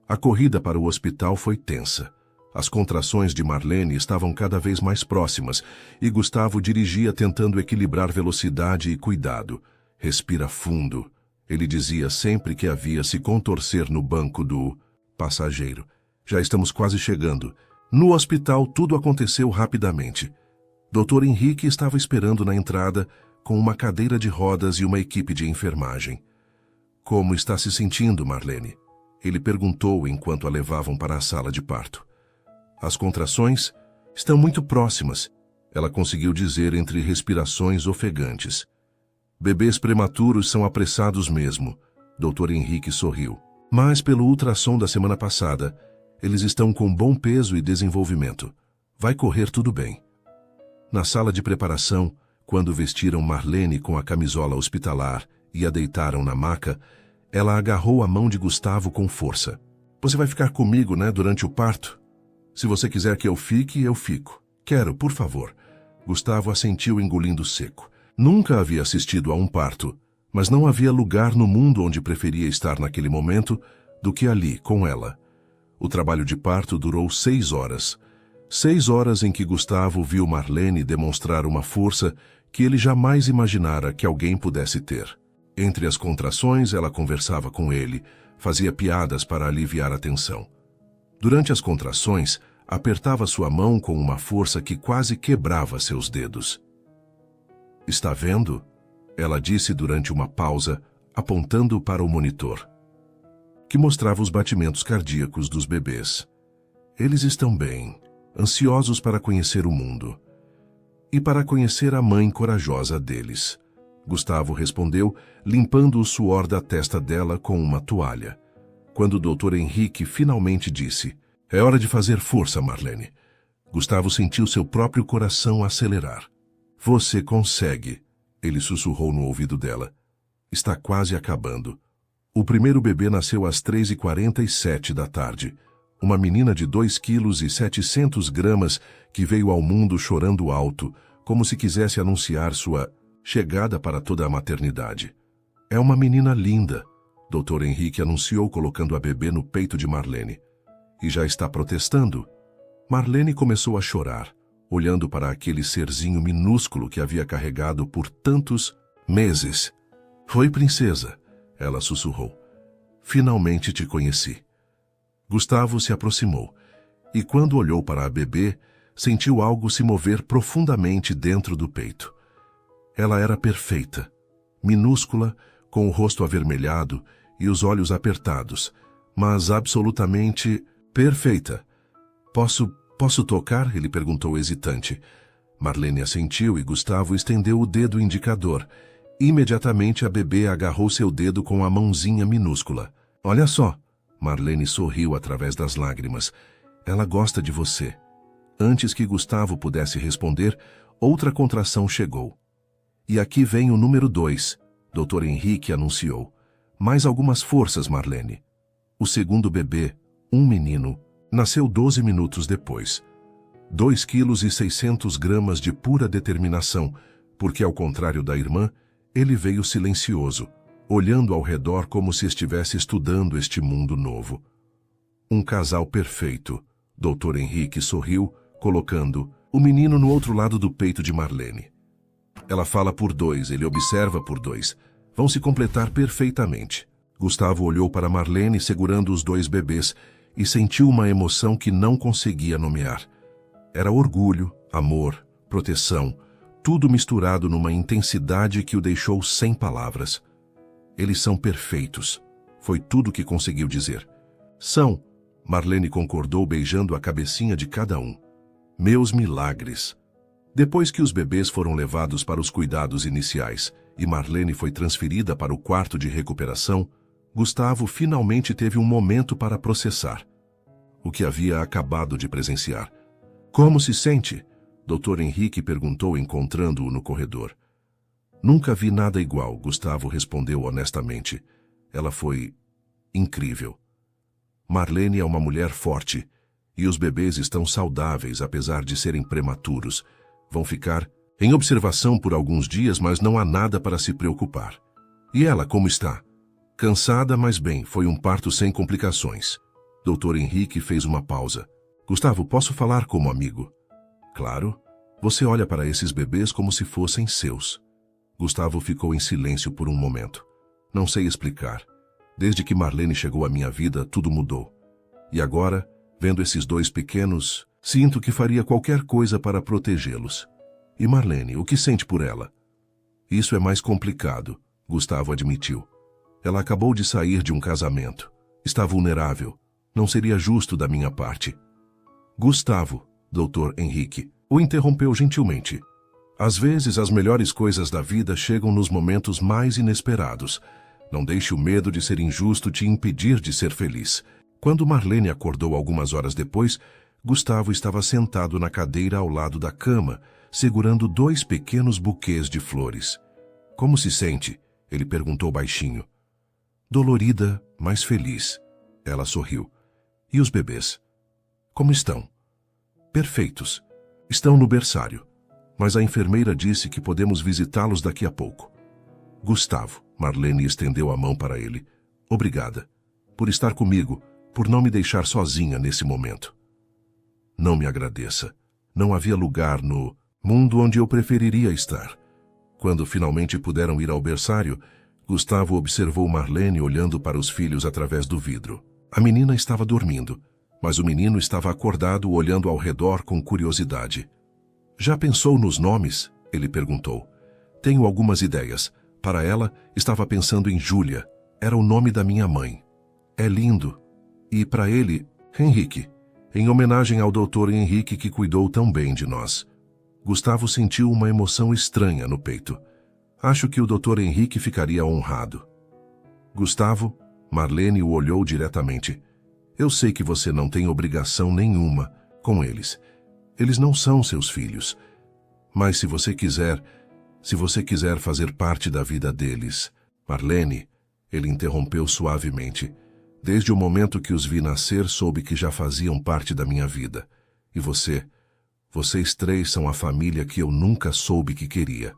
S1: A corrida para o hospital foi tensa. As contrações de Marlene estavam cada vez mais próximas e Gustavo dirigia tentando equilibrar velocidade e cuidado. Respira fundo, ele dizia sempre que havia se contorcer no banco do passageiro. Já estamos quase chegando. No hospital, tudo aconteceu rapidamente. Dr. Henrique estava esperando na entrada com uma cadeira de rodas e uma equipe de enfermagem. Como está se sentindo, Marlene? Ele perguntou enquanto a levavam para a sala de parto. As contrações estão muito próximas, ela conseguiu dizer entre respirações ofegantes. Bebês prematuros são apressados mesmo, Dr. Henrique sorriu. Mas pelo ultrassom da semana passada, eles estão com bom peso e desenvolvimento. Vai correr tudo bem. Na sala de preparação, quando vestiram Marlene com a camisola hospitalar e a deitaram na maca, ela agarrou a mão de Gustavo com força. Você vai ficar comigo, né, durante o parto? Se você quiser que eu fique, eu fico. Quero, por favor. Gustavo assentiu engolindo seco. Nunca havia assistido a um parto, mas não havia lugar no mundo onde preferia estar naquele momento do que ali, com ela. O trabalho de parto durou 6 horas. 6 horas em que Gustavo viu Marlene demonstrar uma força que ele jamais imaginara que alguém pudesse ter. Entre as contrações, ela conversava com ele, fazia piadas para aliviar a tensão. Durante as contrações, apertava sua mão com uma força que quase quebrava seus dedos. "Está vendo?" Ela disse durante uma pausa, apontando para o monitor, que mostrava os batimentos cardíacos dos bebês. "Eles estão bem, ansiosos para conhecer o mundo. E para conhecer a mãe corajosa deles." Gustavo respondeu, limpando o suor da testa dela com uma toalha. Quando o Dr. Henrique finalmente disse: "É hora de fazer força, Marlene." Gustavo sentiu seu próprio coração acelerar. "Você consegue," ele sussurrou no ouvido dela. "Está quase acabando." O primeiro bebê nasceu às 3h47 da tarde. Uma menina de 2,7 kg que veio ao mundo chorando alto, como se quisesse anunciar sua chegada para toda a maternidade. "É uma menina linda," Dr. Henrique anunciou colocando a bebê no peito de Marlene. "E já está protestando?" Marlene começou a chorar, olhando para aquele serzinho minúsculo que havia carregado por tantos meses. "Foi, princesa," ela sussurrou. "Finalmente te conheci." Gustavo se aproximou, e quando olhou para a bebê, sentiu algo se mover profundamente dentro do peito. Ela era perfeita, minúscula, com o rosto avermelhado e os olhos apertados, mas absolutamente perfeita. Posso tocar?" ele perguntou hesitante. Marlene assentiu e Gustavo estendeu o dedo indicador. Imediatamente a bebê agarrou seu dedo com a mãozinha minúscula. "Olha só." Marlene sorriu através das lágrimas. "Ela gosta de você." Antes que Gustavo pudesse responder, outra contração chegou. "E aqui vem o número 2, Dr. Henrique anunciou. "Mais algumas forças, Marlene." O segundo bebê, um menino, nasceu 12 minutos depois. 2,6 kg de pura determinação, porque, ao contrário da irmã, ele veio silencioso, olhando ao redor como se estivesse estudando este mundo novo. "Um casal perfeito," Dr. Henrique sorriu, colocando o menino no outro lado do peito de Marlene. "Ela fala por 2, ele observa por 2. Vão se completar perfeitamente." Gustavo olhou para Marlene segurando os 2 bebês e sentiu uma emoção que não conseguia nomear. Era orgulho, amor, proteção, tudo misturado numa intensidade que o deixou sem palavras. "Eles são perfeitos," foi tudo que conseguiu dizer. "São," Marlene concordou beijando a cabecinha de cada um. "Meus milagres." Depois que os bebês foram levados para os cuidados iniciais e Marlene foi transferida para o quarto de recuperação, Gustavo finalmente teve um momento para processar o que havia acabado de presenciar. "Como se sente?" Dr. Henrique perguntou encontrando-o no corredor. "Nunca vi nada igual," Gustavo respondeu honestamente. "Ela foi incrível." Marlene é uma mulher forte e os bebês estão saudáveis apesar de serem prematuros. Vão ficar em observação por alguns dias, mas não há nada para se preocupar. "E ela, como está?" "Cansada, mas bem, foi um parto sem complicações." Dr. Henrique fez uma pausa. "Gustavo, posso falar como amigo?" "Claro. Você olha para esses bebês como se fossem seus." Gustavo ficou em silêncio por um momento. "Não sei explicar. Desde que Marlene chegou à minha vida, tudo mudou. E agora, vendo esses 2 pequenos, sinto que faria qualquer coisa para protegê-los." "E Marlene, o que sente por ela?" "Isso é mais complicado," Gustavo admitiu. "Ela acabou de sair de um casamento. Está vulnerável. Não seria justo da minha parte." "Gustavo," Dr. Henrique o interrompeu gentilmente. "Às vezes as melhores coisas da vida chegam nos momentos mais inesperados. Não deixe o medo de ser injusto te impedir de ser feliz." Quando Marlene acordou algumas horas depois, Gustavo estava sentado na cadeira ao lado da cama, segurando 2 pequenos buquês de flores. "Como se sente?" ele perguntou baixinho. "Dolorida, mas feliz." Ela sorriu. "E os bebês? Como estão?" "Perfeitos. Estão no berçário. Mas a enfermeira disse que podemos visitá-los daqui a pouco." "Gustavo," Marlene estendeu a mão para ele. "Obrigada. Por estar comigo, por não me deixar sozinha nesse momento. Não me agradeça. Não havia lugar no mundo onde eu preferiria estar. Quando finalmente puderam ir ao berçário, Gustavo observou Marlene olhando para os filhos através do vidro. A menina estava dormindo, mas o menino estava acordado olhando ao redor com curiosidade. Já pensou nos nomes? Ele perguntou. Tenho algumas ideias. Para ela, estava pensando em Júlia. Era o nome da minha mãe. É lindo. E para ele, Henrique, em homenagem ao Dr. Henrique que cuidou tão bem de nós. Gustavo sentiu uma emoção estranha no peito. Acho que o Dr. Henrique ficaria honrado. Gustavo, Marlene o olhou diretamente. Eu sei que você não tem obrigação nenhuma com eles. Eles não são seus filhos. Mas se você quiser fazer parte da vida deles... Marlene, ele interrompeu suavemente. Desde o momento que os vi nascer, soube que já faziam parte da minha vida. E vocês três são a família que eu nunca soube que queria.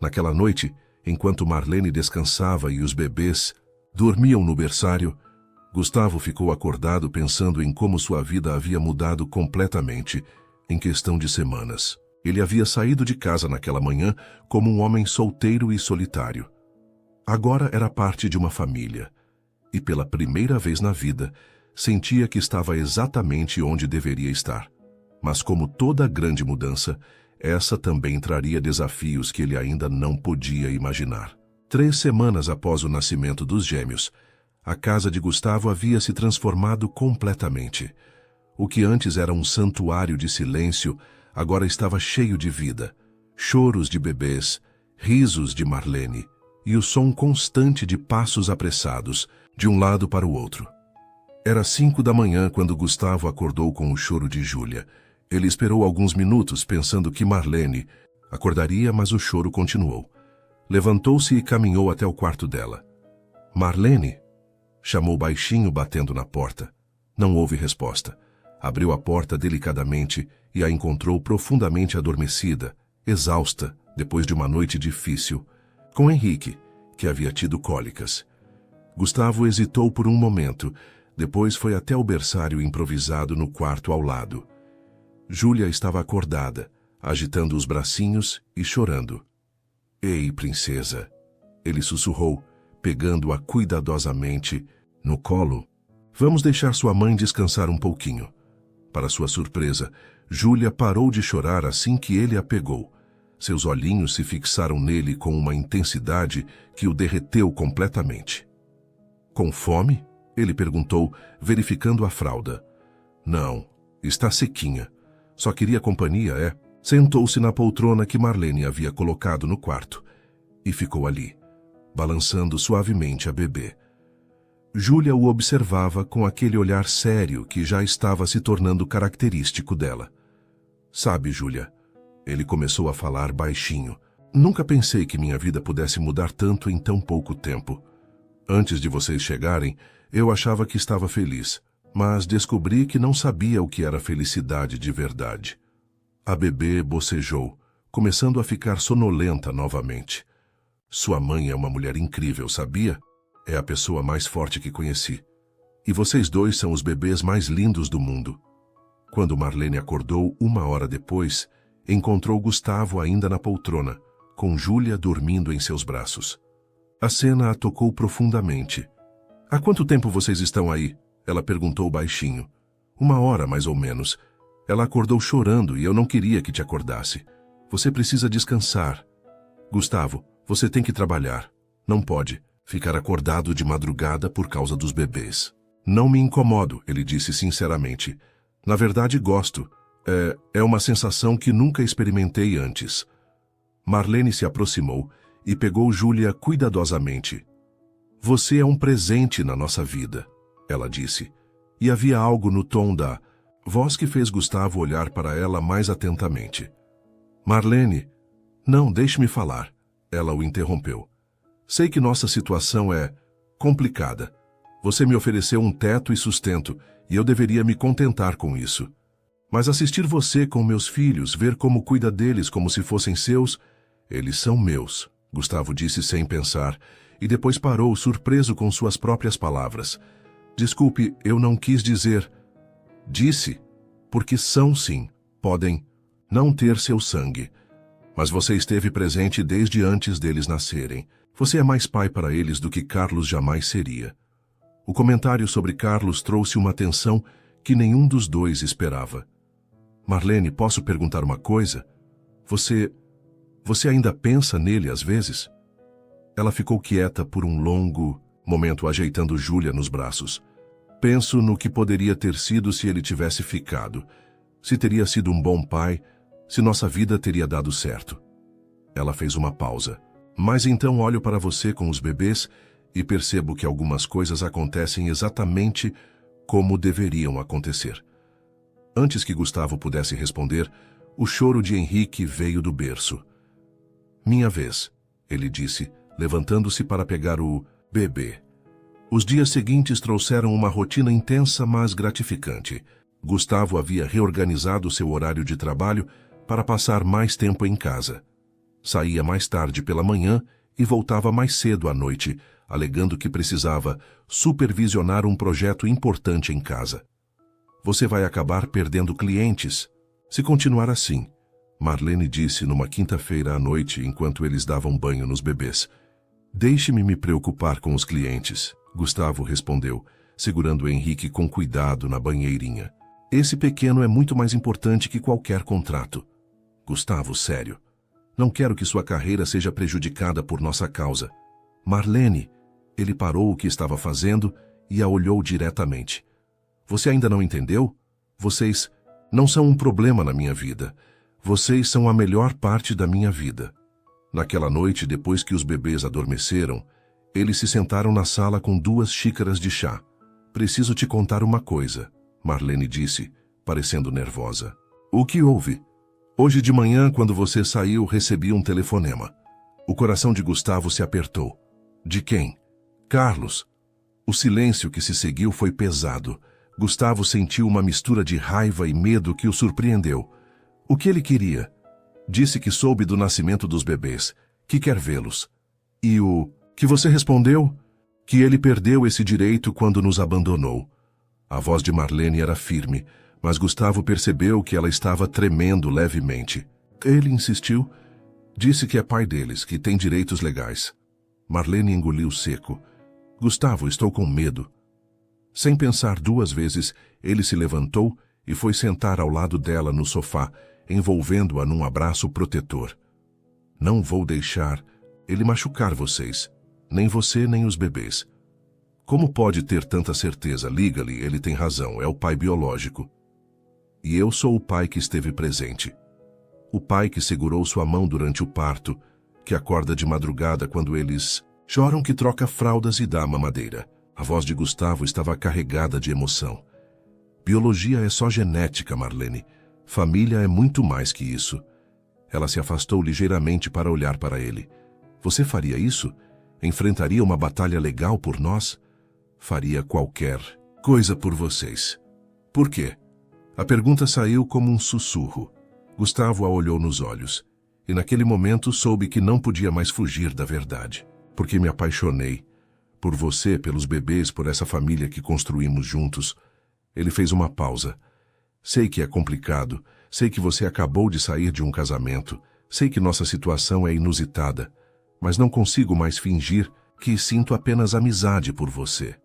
S1: Naquela noite, enquanto Marlene descansava e os bebês dormiam no berçário, Gustavo ficou acordado pensando em como sua vida havia mudado completamente em questão de semanas. Ele havia saído de casa naquela manhã como um homem solteiro e solitário. Agora era parte de uma família. E pela primeira vez na vida, sentia que estava exatamente onde deveria estar. Mas como toda grande mudança, essa também traria desafios que ele ainda não podia imaginar. 3 semanas após o nascimento dos gêmeos, a casa de Gustavo havia se transformado completamente. O que antes era um santuário de silêncio, agora estava cheio de vida. Choros de bebês, risos de Marlene e o som constante de passos apressados, de um lado para o outro. Era 5 da manhã quando Gustavo acordou com o choro de Júlia. Ele esperou alguns minutos pensando que Marlene acordaria, mas o choro continuou. Levantou-se e caminhou até o quarto dela. Marlene? Chamou baixinho, batendo na porta. Não houve resposta. Abriu a porta delicadamente e a encontrou profundamente adormecida, exausta, depois de uma noite difícil, com Henrique, que havia tido cólicas. Gustavo hesitou por um momento, depois foi até o berçário improvisado no quarto ao lado. Júlia estava acordada, agitando os bracinhos e chorando. Ei, princesa! Ele sussurrou, pegando-a cuidadosamente no colo. Vamos deixar sua mãe descansar um pouquinho. Para sua surpresa, Júlia parou de chorar assim que ele a pegou. Seus olhinhos se fixaram nele com uma intensidade que o derreteu completamente. Com fome? Ele perguntou, verificando a fralda. Não, está sequinha. Só queria companhia, é? Sentou-se na poltrona que Marlene havia colocado no quarto e ficou ali, balançando suavemente a bebê. Júlia o observava com aquele olhar sério que já estava se tornando característico dela. Sabe, Júlia, ele começou a falar baixinho. Nunca pensei que minha vida pudesse mudar tanto em tão pouco tempo. Antes de vocês chegarem, eu achava que estava feliz, mas descobri que não sabia o que era felicidade de verdade. A bebê bocejou, começando a ficar sonolenta novamente. Sua mãe é uma mulher incrível, sabia? É a pessoa mais forte que conheci. E vocês dois são os bebês mais lindos do mundo. Quando Marlene acordou 1 hora depois, encontrou Gustavo ainda na poltrona, com Júlia dormindo em seus braços. A cena a tocou profundamente. Há quanto tempo vocês estão aí? Ela perguntou baixinho. 1 hora, mais ou menos. Ela acordou chorando e eu não queria que te acordasse. Você precisa descansar. Gustavo, você tem que trabalhar. Não pode ficar acordado de madrugada por causa dos bebês. Não me incomodo, ele disse sinceramente. Na verdade, gosto. É uma sensação que nunca experimentei antes. Marlene se aproximou e pegou Júlia cuidadosamente. Você é um presente na nossa vida, ela disse. E havia algo no tom da voz que fez Gustavo olhar para ela mais atentamente. Marlene, não, deixe-me falar. Ela o interrompeu. Sei que nossa situação é complicada. Você me ofereceu um teto e sustento, e eu deveria me contentar com isso. Mas assistir você com meus filhos, ver como cuida deles como se fossem seus, eles são meus, Gustavo disse sem pensar, e depois parou, surpreso com suas próprias palavras. Desculpe, eu não quis dizer. Disse, porque são sim, podem não ter seu sangue. Mas você esteve presente desde antes deles nascerem. Você é mais pai para eles do que Carlos jamais seria. O comentário sobre Carlos trouxe uma atenção que nenhum dos dois esperava. Marlene, posso perguntar uma coisa? Você ainda pensa nele às vezes? Ela ficou quieta por um longo momento, ajeitando Júlia nos braços. Penso no que poderia ter sido se ele tivesse ficado. Se teria sido um bom pai, se nossa vida teria dado certo. Ela fez uma pausa. Mas então olho para você com os bebês e percebo que algumas coisas acontecem exatamente como deveriam acontecer. Antes que Gustavo pudesse responder, o choro de Henrique veio do berço. Minha vez, ele disse, levantando-se para pegar o bebê. Os dias seguintes trouxeram uma rotina intensa, mas gratificante. Gustavo havia reorganizado seu horário de trabalho para passar mais tempo em casa. Saía mais tarde pela manhã e voltava mais cedo à noite, alegando que precisava supervisionar um projeto importante em casa. Você vai acabar perdendo clientes se continuar assim, Marlene disse numa quinta-feira à noite enquanto eles davam banho nos bebês. Deixe-me me preocupar com os clientes, Gustavo respondeu, segurando Henrique com cuidado na banheirinha. Esse pequeno é muito mais importante que qualquer contrato. Gustavo, sério. Não quero que sua carreira seja prejudicada por nossa causa. Marlene, ele parou o que estava fazendo e a olhou diretamente. Você ainda não entendeu? Vocês não são um problema na minha vida. Vocês são a melhor parte da minha vida. Naquela noite, depois que os bebês adormeceram, eles se sentaram na sala com 2 xícaras de chá. Preciso te contar uma coisa, Marlene disse, parecendo nervosa. O que houve? Hoje de manhã, quando você saiu, recebi um telefonema. O coração de Gustavo se apertou. De quem? Carlos. O silêncio que se seguiu foi pesado. Gustavo sentiu uma mistura de raiva e medo que o surpreendeu. O que ele queria? Disse que soube do nascimento dos bebês, que quer vê-los. E o que você respondeu? Que ele perdeu esse direito quando nos abandonou. A voz de Marlene era firme, mas Gustavo percebeu que ela estava tremendo levemente. Ele insistiu. Disse que é pai deles, que tem direitos legais. Marlene engoliu seco. Gustavo, estou com medo. Sem pensar 2 vezes, ele se levantou e foi sentar ao lado dela no sofá, envolvendo-a num abraço protetor. Não vou deixar ele machucar vocês, nem você nem os bebês. Como pode ter tanta certeza? Liga-lhe, ele tem razão, é o pai biológico. E eu sou o pai que esteve presente. O pai que segurou sua mão durante o parto, que acorda de madrugada quando eles choram, que troca fraldas e dá mamadeira. A voz de Gustavo estava carregada de emoção. Biologia é só genética, Marlene. Família é muito mais que isso. Ela se afastou ligeiramente para olhar para ele. Você faria isso? Enfrentaria uma batalha legal por nós? Faria qualquer coisa por vocês. Por quê? A pergunta saiu como um sussurro. Gustavo a olhou nos olhos. E naquele momento soube que não podia mais fugir da verdade. Porque me apaixonei. Por você, pelos bebês, por essa família que construímos juntos. Ele fez uma pausa. Sei que é complicado. Sei que você acabou de sair de um casamento. Sei que nossa situação é inusitada. Mas não consigo mais fingir que sinto apenas amizade por você.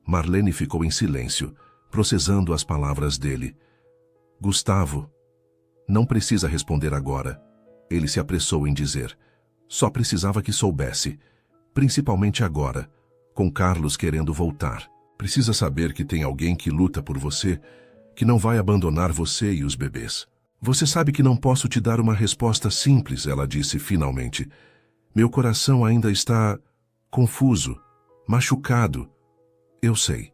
S1: Marlene ficou em silêncio, processando as palavras dele. Gustavo, não precisa responder agora. Ele se apressou em dizer. Só precisava que soubesse. Principalmente agora, com Carlos querendo voltar. Precisa saber que tem alguém que luta por você, que não vai abandonar você e os bebês. Você sabe que não posso te dar uma resposta simples, ela disse finalmente. Meu coração ainda está confuso, machucado. Eu sei.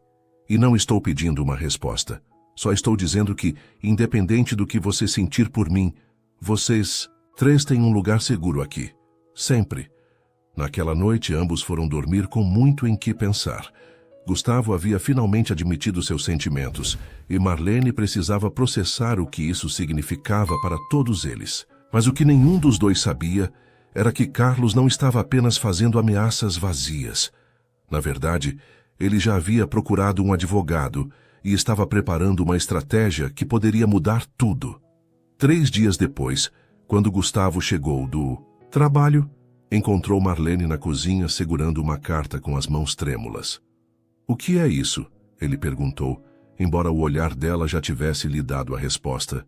S1: E não estou pedindo uma resposta. Só estou dizendo que, independente do que você sentir por mim, vocês 3 têm um lugar seguro aqui. Sempre. Naquela noite, ambos foram dormir com muito em que pensar. Gustavo havia finalmente admitido seus sentimentos, e Marlene precisava processar o que isso significava para todos eles. Mas o que nenhum dos dois sabia era que Carlos não estava apenas fazendo ameaças vazias. Na verdade, ele já havia procurado um advogado e estava preparando uma estratégia que poderia mudar tudo. 3 dias depois, quando Gustavo chegou do trabalho, encontrou Marlene na cozinha segurando uma carta com as mãos trêmulas. "O que é isso?" ele perguntou, embora o olhar dela já tivesse lhe dado a resposta.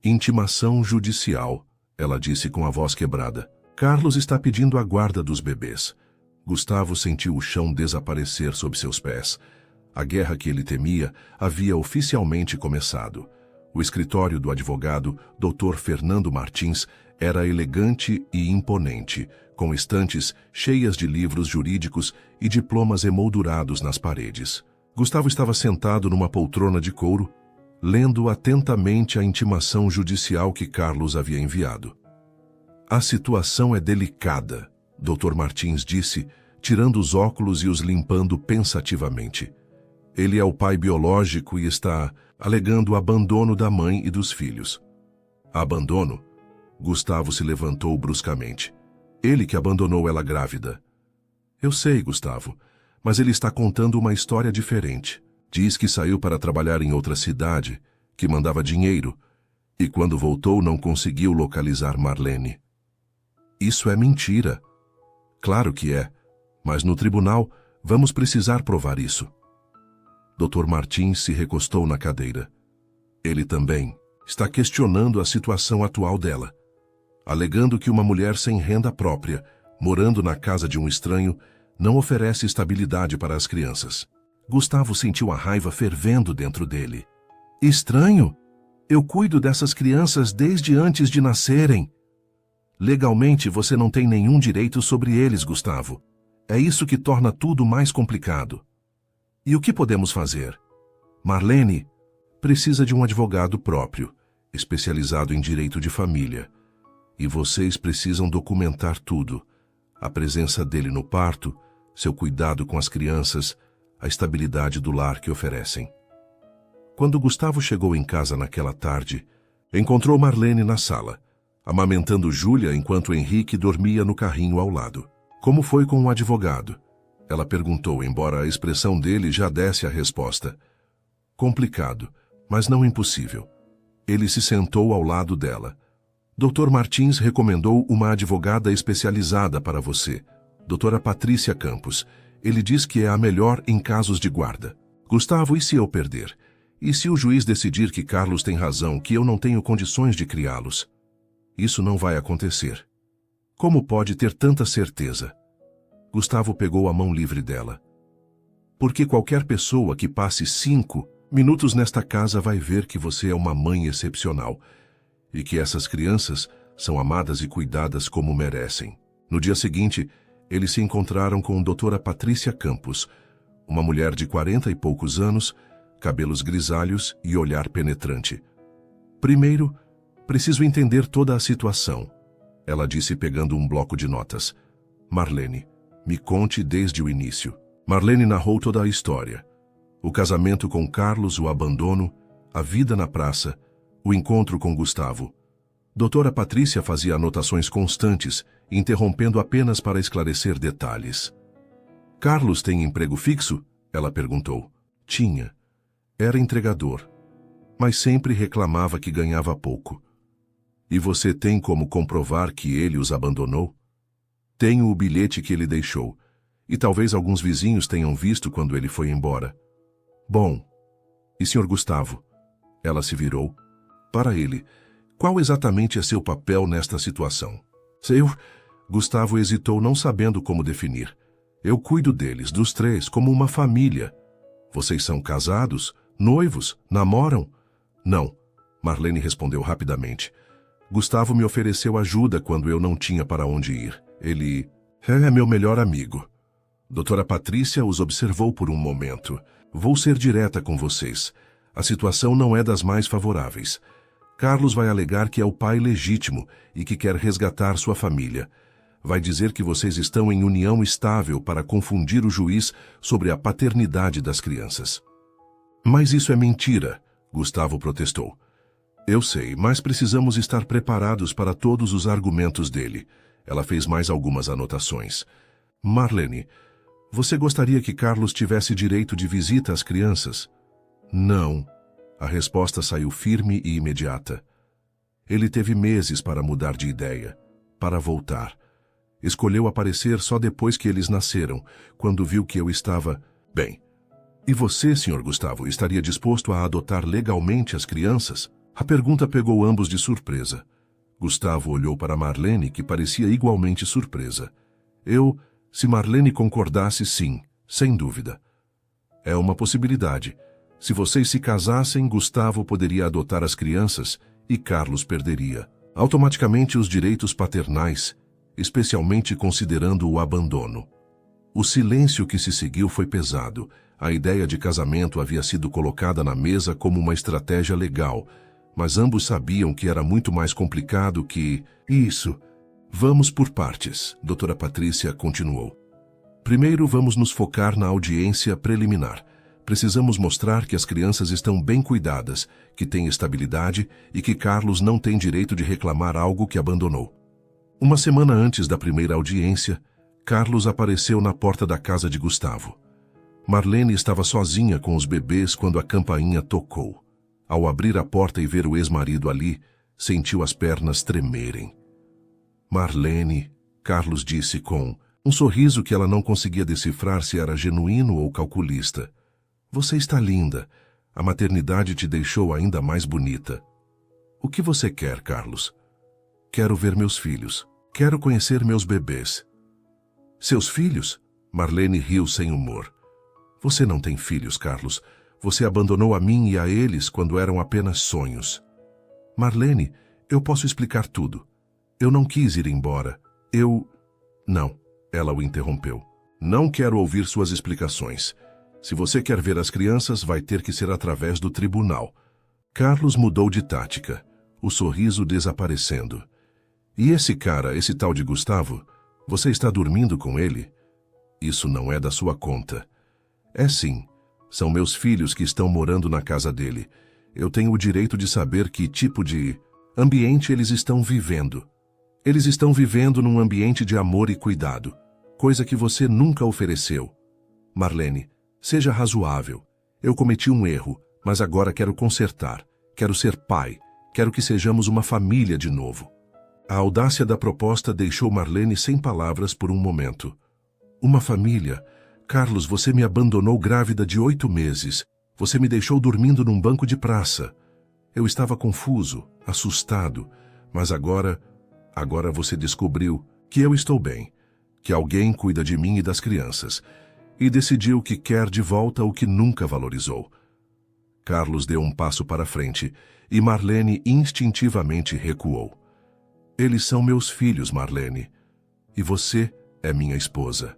S1: "Intimação judicial", ela disse com a voz quebrada. "Carlos está pedindo a guarda dos bebês." Gustavo sentiu o chão desaparecer sob seus pés. A guerra que ele temia havia oficialmente começado. O escritório do advogado, Dr. Fernando Martins, era elegante e imponente, com estantes cheias de livros jurídicos e diplomas emoldurados nas paredes. Gustavo estava sentado numa poltrona de couro, lendo atentamente a intimação judicial que Carlos havia enviado. "A situação é delicada", Dr. Martins disse, tirando os óculos e os limpando pensativamente. "Ele é o pai biológico e está alegando o abandono da mãe e dos filhos." "Abandono?" Gustavo se levantou bruscamente. "Ele que abandonou ela grávida." "Eu sei, Gustavo, mas ele está contando uma história diferente. Diz que saiu para trabalhar em outra cidade, que mandava dinheiro, e quando voltou não conseguiu localizar Marlene." "Isso é mentira." "Claro que é, mas no tribunal vamos precisar provar isso." Dr. Martins se recostou na cadeira. Ele também está questionando a situação atual dela, alegando que uma mulher sem renda própria, morando na casa de um estranho, não oferece estabilidade para as crianças. Gustavo sentiu a raiva fervendo dentro dele. "Estranho? Eu cuido dessas crianças desde antes de nascerem." "Legalmente você não tem nenhum direito sobre eles, Gustavo. É isso que torna tudo mais complicado." "E o que podemos fazer?" "Marlene precisa de um advogado próprio, especializado em direito de família. E vocês precisam documentar tudo. A presença dele no parto, seu cuidado com as crianças, a estabilidade do lar que oferecem." Quando Gustavo chegou em casa naquela tarde, encontrou Marlene na sala, amamentando Júlia enquanto Henrique dormia no carrinho ao lado. "Como foi com o advogado?" ela perguntou, embora a expressão dele já desse a resposta. "Complicado, mas não impossível." Ele se sentou ao lado dela. "Dr. Martins recomendou uma advogada especializada para você, Doutora Patrícia Campos. Ele diz que é a melhor em casos de guarda." "Gustavo, e se eu perder? E se o juiz decidir que Carlos tem razão, que eu não tenho condições de criá-los?" "Isso não vai acontecer." "Como pode ter tanta certeza?" Gustavo pegou a mão livre dela. "Porque qualquer pessoa que passe 5 minutos nesta casa vai ver que você é uma mãe excepcional e que essas crianças são amadas e cuidadas como merecem." No dia seguinte, eles se encontraram com a doutora Patrícia Campos, uma mulher de 40 e poucos anos, cabelos grisalhos e olhar penetrante. "Primeiro, preciso entender toda a situação", ela disse pegando um bloco de notas. "Marlene, me conte desde o início." Marlene narrou toda a história. O casamento com Carlos, o abandono, a vida na praça, o encontro com Gustavo. Doutora Patrícia fazia anotações constantes, interrompendo apenas para esclarecer detalhes. "Carlos tem emprego fixo?" ela perguntou. "Tinha. Era entregador, mas sempre reclamava que ganhava pouco." "E você tem como comprovar que ele os abandonou?" "Tenho o bilhete que ele deixou, e talvez alguns vizinhos tenham visto quando ele foi embora." "Bom, e Sr. Gustavo?" Ela se virou. "Para ele, qual exatamente é seu papel nesta situação?" Gustavo hesitou, não sabendo como definir. "Eu cuido deles, dos 3, como uma família." "Vocês são casados? Noivos? Namoram?" "Não," Marlene respondeu rapidamente. "Gustavo me ofereceu ajuda quando eu não tinha para onde ir. Ele é meu melhor amigo." Doutora Patrícia os observou por um momento. "Vou ser direta com vocês. A situação não é das mais favoráveis. Carlos vai alegar que é o pai legítimo e que quer resgatar sua família. Vai dizer que vocês estão em união estável para confundir o juiz sobre a paternidade das crianças." "Mas isso é mentira", Gustavo protestou. "Eu sei, mas precisamos estar preparados para todos os argumentos dele." Ela fez mais algumas anotações. "Marlene, Você gostaria que Carlos tivesse direito de visita às crianças? Não. A resposta saiu firme e imediata. Ele teve meses para mudar de ideia, para voltar. Escolheu aparecer só depois que eles nasceram, quando viu que eu estava bem. E você, Sr. Gustavo, estaria disposto a adotar legalmente as crianças? A pergunta pegou ambos de surpresa. Gustavo olhou para Marlene, que parecia igualmente surpresa. Se Marlene concordasse, sim, sem dúvida. É uma possibilidade. Se vocês se casassem, Gustavo poderia adotar as crianças e Carlos perderia automaticamente os direitos paternais, especialmente considerando o abandono. O silêncio que se seguiu foi pesado. A ideia de casamento havia sido colocada na mesa como uma estratégia legal, mas ambos sabiam que era muito mais complicado que isso. Vamos por partes, doutora Patrícia continuou. Primeiro vamos nos focar na audiência preliminar. Precisamos mostrar que as crianças estão bem cuidadas, que têm estabilidade e que Carlos não tem direito de reclamar algo que abandonou. Uma semana antes da primeira audiência, Carlos apareceu na porta da casa de Gustavo. Marlene estava sozinha com os bebês quando a campainha tocou. Ao abrir a porta e ver o ex-marido ali, sentiu as pernas tremerem. Marlene, Carlos disse com um sorriso que ela não conseguia decifrar se era genuíno ou calculista. Você está linda. A maternidade te deixou ainda mais bonita. O que você quer, Carlos? Quero ver meus filhos. Quero conhecer meus bebês. Seus filhos? Marlene riu sem humor. Você não tem filhos, Carlos. Você abandonou a mim e a eles quando eram apenas sonhos. Marlene, eu posso explicar tudo. Eu não quis ir embora. Não, ela o interrompeu. Não quero ouvir suas explicações. Se você quer ver as crianças, vai ter que ser através do tribunal. Carlos mudou de tática, o sorriso desaparecendo. E esse cara, esse tal de Gustavo, você está dormindo com ele? Isso não é da sua conta. É sim. São meus filhos que estão morando na casa dele. Eu tenho o direito de saber que tipo de ambiente eles estão vivendo. Eles estão vivendo num ambiente de amor e cuidado, coisa que você nunca ofereceu. Marlene, seja razoável. Eu cometi um erro, mas agora quero consertar. Quero ser pai. Quero que sejamos uma família de novo. A audácia da proposta deixou Marlene sem palavras por um momento. Uma família? Carlos, você me abandonou grávida de 8 meses. Você me deixou dormindo num banco de praça. Eu estava confuso, assustado, mas agora você descobriu que eu estou bem, que alguém cuida de mim e das crianças, e decidiu que quer de volta o que nunca valorizou. Carlos deu um passo para frente e Marlene instintivamente recuou. Eles são meus filhos, Marlene, e você é minha esposa.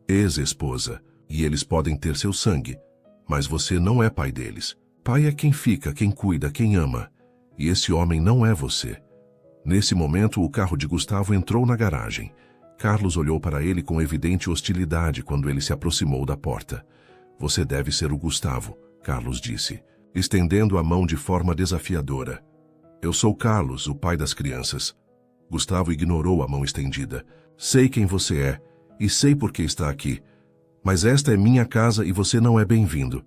S1: Ex-esposa, e eles podem ter seu sangue, mas você não é pai deles. Pai é quem fica, quem cuida, quem ama, e esse homem não é você. Nesse momento, o carro de Gustavo entrou na garagem. Carlos olhou para ele com evidente hostilidade quando ele se aproximou da porta. Você deve ser o Gustavo, Carlos disse, estendendo a mão de forma desafiadora. Eu sou Carlos, o pai das crianças. Gustavo ignorou a mão estendida. Sei quem você é, e sei por que está aqui. Mas esta é minha casa e você não é bem-vindo.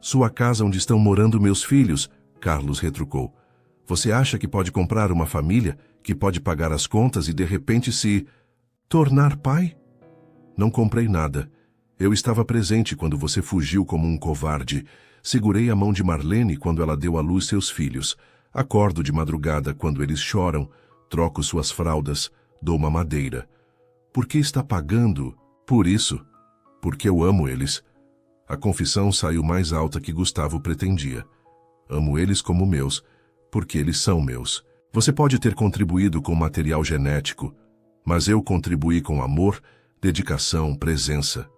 S1: Sua casa onde estão morando meus filhos, Carlos retrucou. Você acha que pode comprar uma família, que pode pagar as contas e de repente se tornar pai? Não comprei nada. Eu estava presente quando você fugiu como um covarde. Segurei a mão de Marlene quando ela deu à luz seus filhos. Acordo de madrugada quando eles choram. Troco suas fraldas. Dou mamadeira. Por que está pagando? Por isso. Porque eu amo eles. A confissão saiu mais alta que Gustavo pretendia. Amo eles como meus, porque eles são meus. Você pode ter contribuído com material genético, mas eu contribuí com amor, dedicação, presença.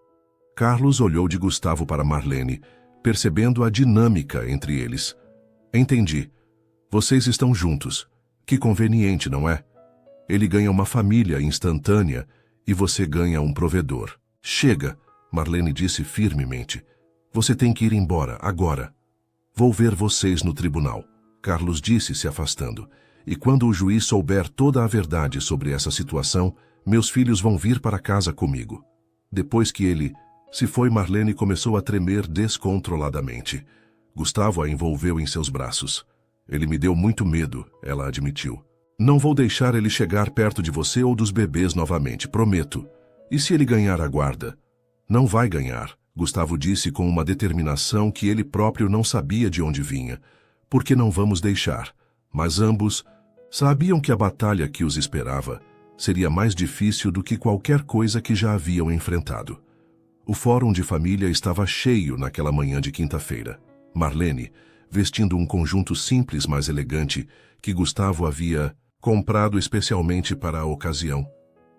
S1: Carlos olhou de Gustavo para Marlene, percebendo a dinâmica entre eles. Entendi. Vocês estão juntos. Que conveniente, não é? Ele ganha uma família instantânea e você ganha um provedor. Chega, Marlene disse firmemente. Você tem que ir embora, agora. Vou ver vocês no tribunal, Carlos disse se afastando. E quando o juiz souber toda a verdade sobre essa situação, meus filhos vão vir para casa comigo. Depois que ele se foi, Marlene começou a tremer descontroladamente. Gustavo a envolveu em seus braços. Ele me deu muito medo, ela admitiu. Não vou deixar ele chegar perto de você ou dos bebês novamente, prometo. E se ele ganhar a guarda? Não vai ganhar, Gustavo disse com uma determinação que ele próprio não sabia de onde vinha. Porque não vamos deixar. Mas ambos sabiam que a batalha que os esperava seria mais difícil do que qualquer coisa que já haviam enfrentado. O fórum de família estava cheio naquela manhã de quinta-feira. Marlene, vestindo um conjunto simples, mas elegante, que Gustavo havia comprado especialmente para a ocasião,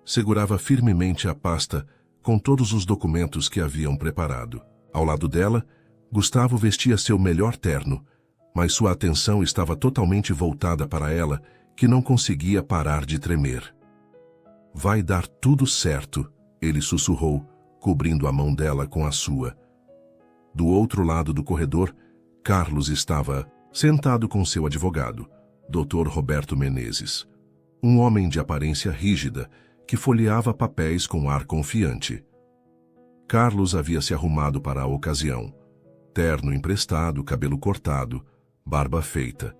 S1: segurava firmemente a pasta com todos os documentos que haviam preparado. Ao lado dela, Gustavo vestia seu melhor terno, mas sua atenção estava totalmente voltada para ela, que não conseguia parar de tremer. Vai dar tudo certo, ele sussurrou, cobrindo a mão dela com a sua. Do outro lado do corredor, Carlos estava sentado com seu advogado, Dr. Roberto Menezes, um homem de aparência rígida que folheava papéis com ar confiante. Carlos havia se arrumado para a ocasião. Terno emprestado, cabelo cortado, barba feita.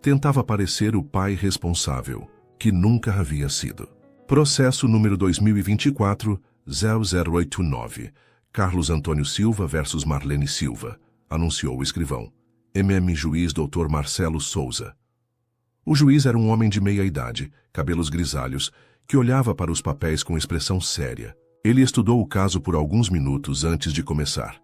S1: Tentava parecer o pai responsável, que nunca havia sido. Processo número 2024-0089. Carlos Antônio Silva versus Marlene Silva, anunciou o escrivão. Juiz Dr. Marcelo Souza. O juiz era um homem de meia idade, cabelos grisalhos, que olhava para os papéis com expressão séria. Ele estudou o caso por alguns minutos antes de começar.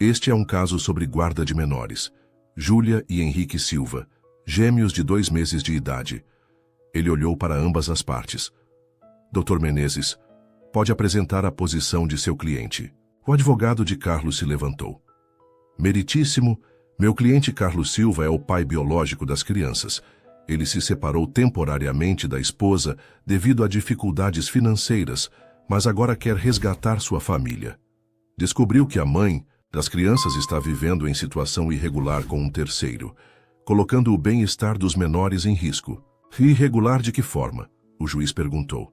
S1: Este é um caso sobre guarda de menores. Júlia e Henrique Silva, gêmeos de 2 meses de idade. Ele olhou para ambas as partes. Dr. Menezes, pode apresentar a posição de seu cliente. O advogado de Carlos se levantou. Meritíssimo, meu cliente Carlos Silva é o pai biológico das crianças. Ele se separou temporariamente da esposa devido a dificuldades financeiras, mas agora quer resgatar sua família. Descobriu que a mãe das crianças está vivendo em situação irregular com um terceiro, colocando o bem-estar dos menores em risco. Irregular de que forma? O juiz perguntou.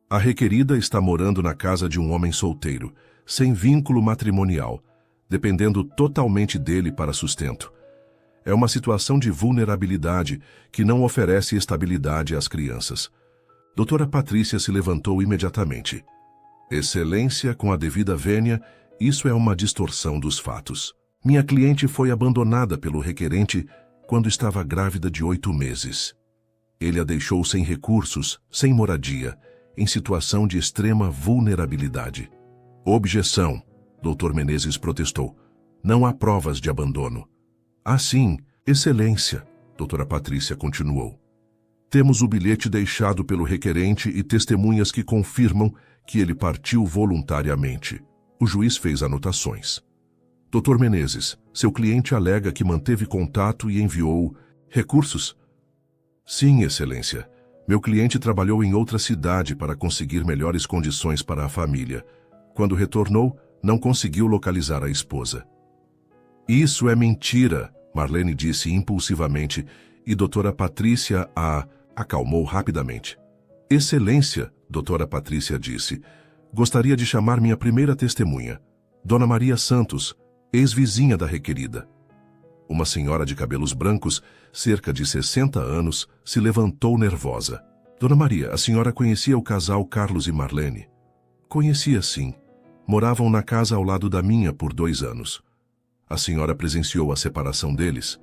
S1: A requerida está morando na casa de um homem solteiro, sem vínculo matrimonial, dependendo totalmente dele para sustento. É uma situação de vulnerabilidade que não oferece estabilidade às crianças. Doutora Patrícia se levantou imediatamente. Excelência, com a devida vênia, isso é uma distorção dos fatos. Minha cliente foi abandonada pelo requerente quando estava grávida de 8 meses. Ele a deixou sem recursos, sem moradia, em situação de extrema vulnerabilidade. Objeção, Dr. Menezes protestou. Não há provas de abandono. Assim, excelência, doutora Patrícia continuou. Temos o bilhete deixado pelo requerente e testemunhas que confirmam que ele partiu voluntariamente. O juiz fez anotações. Dr. Menezes, seu cliente alega que manteve contato e enviou recursos? Sim, excelência. Meu cliente trabalhou em outra cidade para conseguir melhores condições para a família. Quando retornou, não conseguiu localizar a esposa. Isso é mentira, Marlene disse impulsivamente, e doutora Patrícia a acalmou rapidamente. Excelência, doutora Patrícia disse, gostaria de chamar minha primeira testemunha, Dona Maria Santos, ex-vizinha da requerida. Uma senhora de cabelos brancos, cerca de 60 anos, se levantou nervosa. Dona Maria, a senhora conhecia o casal Carlos e Marlene? Conhecia, sim. Moravam na casa ao lado da minha por 2 anos. A senhora presenciou a separação deles?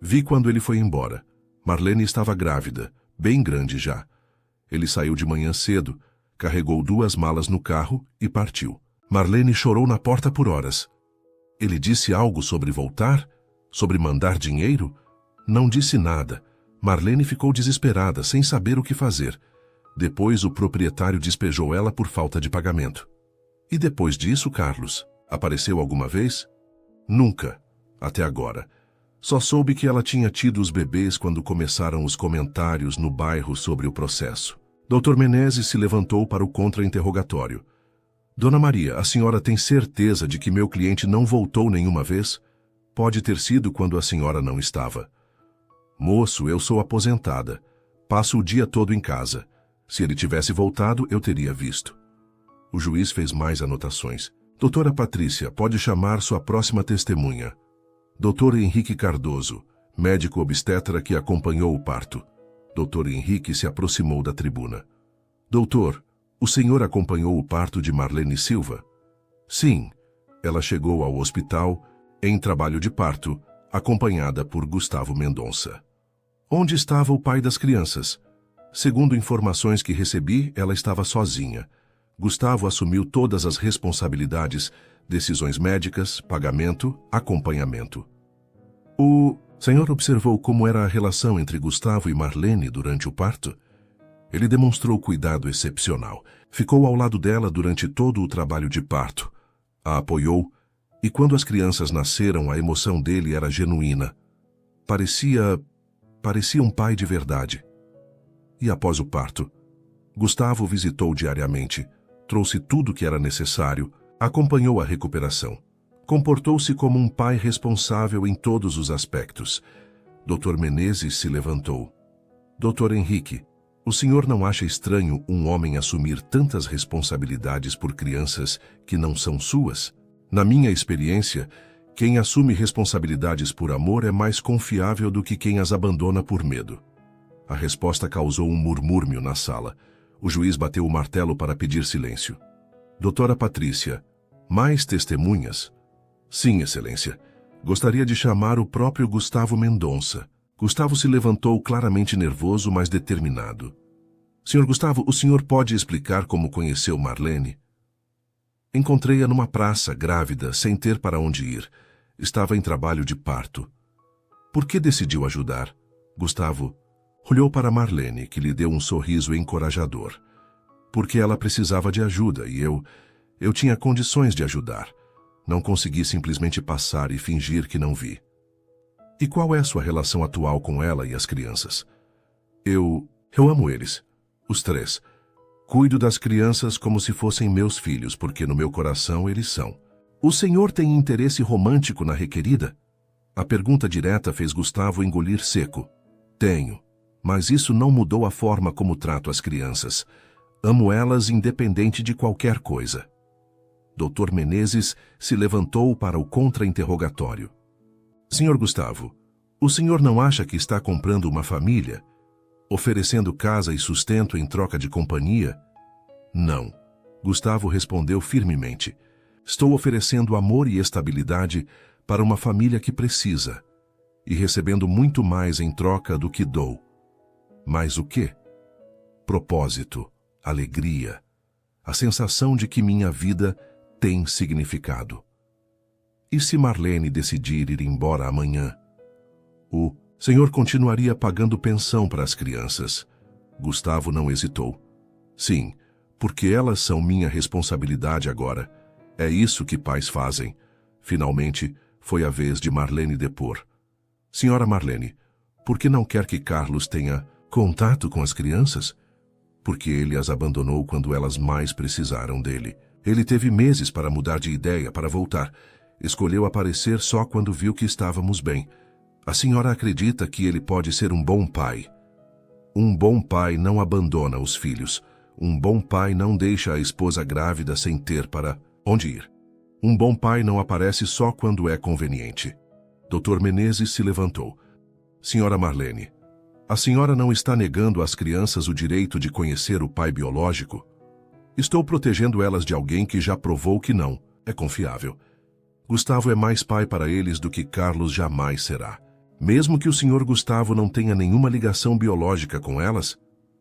S1: Vi quando ele foi embora. Marlene estava grávida, bem grande já. Ele saiu de manhã cedo, carregou 2 malas no carro e partiu. Marlene chorou na porta por horas. Ele disse algo sobre voltar? Sobre mandar dinheiro? Não disse nada. Marlene ficou desesperada, sem saber o que fazer. Depois o proprietário despejou ela por falta de pagamento. E depois disso, Carlos, apareceu alguma vez? Nunca, até agora. Só soube que ela tinha tido os bebês quando começaram os comentários no bairro sobre o processo. Dr. Menezes se levantou para o contra-interrogatório. Dona Maria, a senhora tem certeza de que meu cliente não voltou nenhuma vez? Pode ter sido quando a senhora não estava. Moço, eu sou aposentada. Passo o dia todo em casa. Se ele tivesse voltado, eu teria visto. O juiz fez mais anotações. Doutora Patrícia, pode chamar sua próxima testemunha. Doutor Henrique Cardoso, médico obstetra que acompanhou o parto. Doutor Henrique se aproximou da tribuna. Doutor, o senhor acompanhou o parto de Marlene Silva? Sim. Ela chegou ao hospital em trabalho de parto, acompanhada por Gustavo Mendonça. Onde estava o pai das crianças? Segundo informações que recebi, ela estava sozinha. Gustavo assumiu todas as responsabilidades, decisões médicas, pagamento, acompanhamento. O senhor observou como era a relação entre Gustavo e Marlene durante o parto? Ele demonstrou cuidado excepcional. Ficou ao lado dela durante todo o trabalho de parto. A apoiou, e quando as crianças nasceram, a emoção dele era genuína. Parecia um pai de verdade. E após o parto, Gustavo visitou diariamente, trouxe tudo que era necessário, acompanhou a recuperação. Comportou-se como um pai responsável em todos os aspectos. Dr. Menezes se levantou. Dr. Henrique, o senhor não acha estranho um homem assumir tantas responsabilidades por crianças que não são suas? Na minha experiência, quem assume responsabilidades por amor é mais confiável do que quem as abandona por medo. A resposta causou um murmúrio na sala. O juiz bateu o martelo para pedir silêncio. Doutora Patrícia, mais testemunhas? Sim, excelência. Gostaria de chamar o próprio Gustavo Mendonça. Gustavo se levantou claramente nervoso, mas determinado. Senhor Gustavo, o senhor pode explicar como conheceu Marlene? Encontrei-a numa praça, grávida, sem ter para onde ir. Estava em trabalho de parto. Por que decidiu ajudar? Gustavo olhou para Marlene, que lhe deu um sorriso encorajador. Porque ela precisava de ajuda e eu tinha condições de ajudar. Não consegui simplesmente passar e fingir que não vi. E qual é a sua relação atual com ela e as crianças? Eu amo eles, os três. Cuido das crianças como se fossem meus filhos, porque no meu coração eles são. O senhor tem interesse romântico na requerida? A pergunta direta fez Gustavo engolir seco. Tenho, mas isso não mudou a forma como trato as crianças. Amo elas independente de qualquer coisa. Dr. Menezes se levantou para o contra-interrogatório. Senhor Gustavo, o senhor não acha que está comprando uma família, oferecendo casa e sustento em troca de companhia? Não. Gustavo respondeu firmemente. Estou oferecendo amor e estabilidade para uma família que precisa, e recebendo muito mais em troca do que dou. Mas o quê? Propósito, alegria, a sensação de que minha vida tem significado. E se Marlene decidir ir embora amanhã? O senhor continuaria pagando pensão para as crianças. Gustavo não hesitou. Sim, porque elas são minha responsabilidade agora. É isso que pais fazem. Finalmente, foi a vez de Marlene depor. Senhora Marlene, por que não quer que Carlos tenha contato com as crianças? Porque ele as abandonou quando elas mais precisaram dele. Ele teve meses para mudar de ideia, para voltar. Escolheu aparecer só quando viu que estávamos bem. A senhora acredita que ele pode ser um bom pai? Um bom pai não abandona os filhos. Um bom pai não deixa a esposa grávida sem ter para onde ir. Um bom pai não aparece só quando é conveniente. Dr. Menezes se levantou. Senhora Marlene, a senhora não está negando às crianças o direito de conhecer o pai biológico? Estou protegendo elas de alguém que já provou que não é confiável. Gustavo é mais pai para eles do que Carlos jamais será. Mesmo que o senhor Gustavo não tenha nenhuma ligação biológica com elas,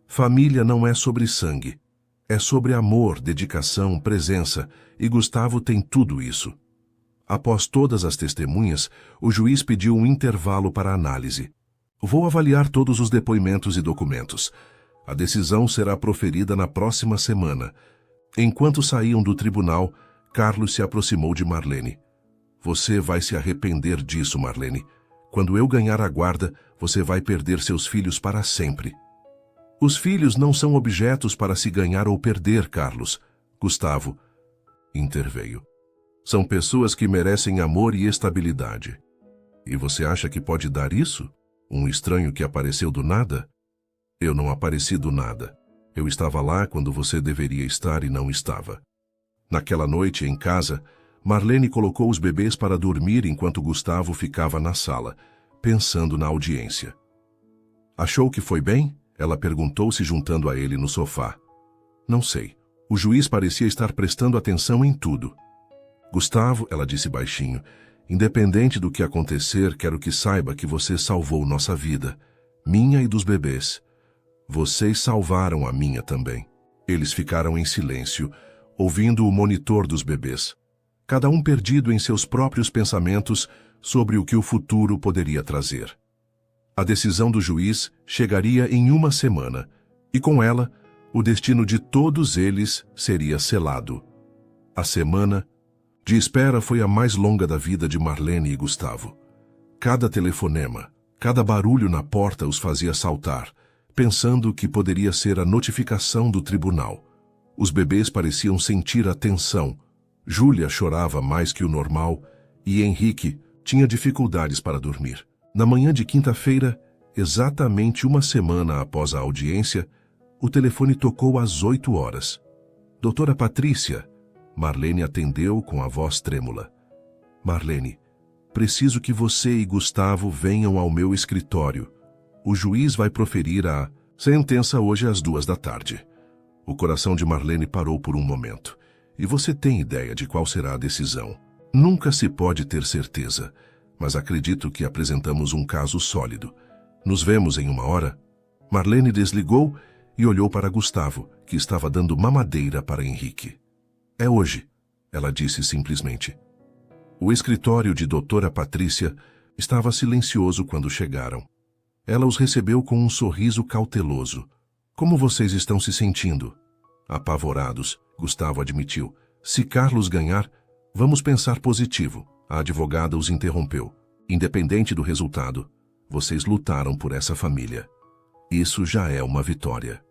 S1: família não é sobre sangue. É sobre amor, dedicação, presença, e Gustavo tem tudo isso. Após todas as testemunhas, o juiz pediu um intervalo para análise. Vou avaliar todos os depoimentos e documentos. A decisão será proferida na próxima semana. Enquanto saíam do tribunal, Carlos se aproximou de Marlene. Você vai se arrepender disso, Marlene. Quando eu ganhar a guarda, você vai perder seus filhos para sempre. Os filhos não são objetos para se ganhar ou perder, Carlos. Gustavo interveio. São pessoas que merecem amor e estabilidade. E você acha que pode dar isso? Um estranho que apareceu do nada? Eu não apareci do nada. Eu estava lá quando você deveria estar e não estava. Naquela noite, em casa, Marlene colocou os bebês para dormir enquanto Gustavo ficava na sala, pensando na audiência. Achou que foi bem? Ela perguntou, se juntando a ele no sofá. Não sei. O juiz parecia estar prestando atenção em tudo. Gustavo, ela disse baixinho, independente do que acontecer, quero que saiba que você salvou nossa vida, minha e dos bebês. Vocês salvaram a minha também. Eles ficaram em silêncio, ouvindo o monitor dos bebês, cada um perdido em seus próprios pensamentos sobre o que o futuro poderia trazer. A decisão do juiz chegaria em uma semana, e com ela, o destino de todos eles seria selado. A semana de espera foi a mais longa da vida de Marlene e Gustavo. Cada telefonema, cada barulho na porta os fazia saltar, pensando que poderia ser a notificação do tribunal. Os bebês pareciam sentir a tensão. Júlia chorava mais que o normal e Henrique tinha dificuldades para dormir. Na manhã de quinta-feira, exatamente uma semana após a audiência, o telefone tocou às 8 horas. Doutora Patrícia, Marlene atendeu com a voz trêmula. Marlene, preciso que você e Gustavo venham ao meu escritório. O juiz vai proferir a sentença hoje às 2 da tarde. O coração de Marlene parou por um momento. E você tem ideia de qual será a decisão? Nunca se pode ter certeza, mas acredito que apresentamos um caso sólido. Nos vemos em 1 hora? Marlene desligou e olhou para Gustavo, que estava dando mamadeira para Henrique. É hoje, ela disse simplesmente. O escritório de doutora Patrícia estava silencioso quando chegaram. Ela os recebeu com um sorriso cauteloso. Como vocês estão se sentindo? Apavorados, Gustavo admitiu. Se Carlos ganhar, vamos pensar positivo. A advogada os interrompeu. Independente do resultado, vocês lutaram por essa família. Isso já é uma vitória.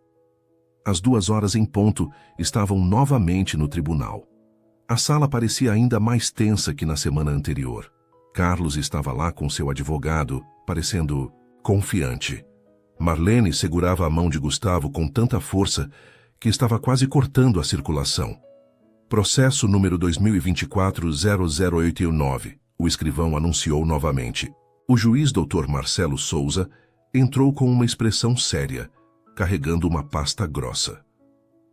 S1: Às 2 horas em ponto, estavam novamente no tribunal. A sala parecia ainda mais tensa que na semana anterior. Carlos estava lá com seu advogado, parecendo confiante. Marlene segurava a mão de Gustavo com tanta força que estava quase cortando a circulação. Processo número 2024-00889, o escrivão anunciou novamente. O juiz Dr. Marcelo Souza entrou com uma expressão séria, carregando uma pasta grossa.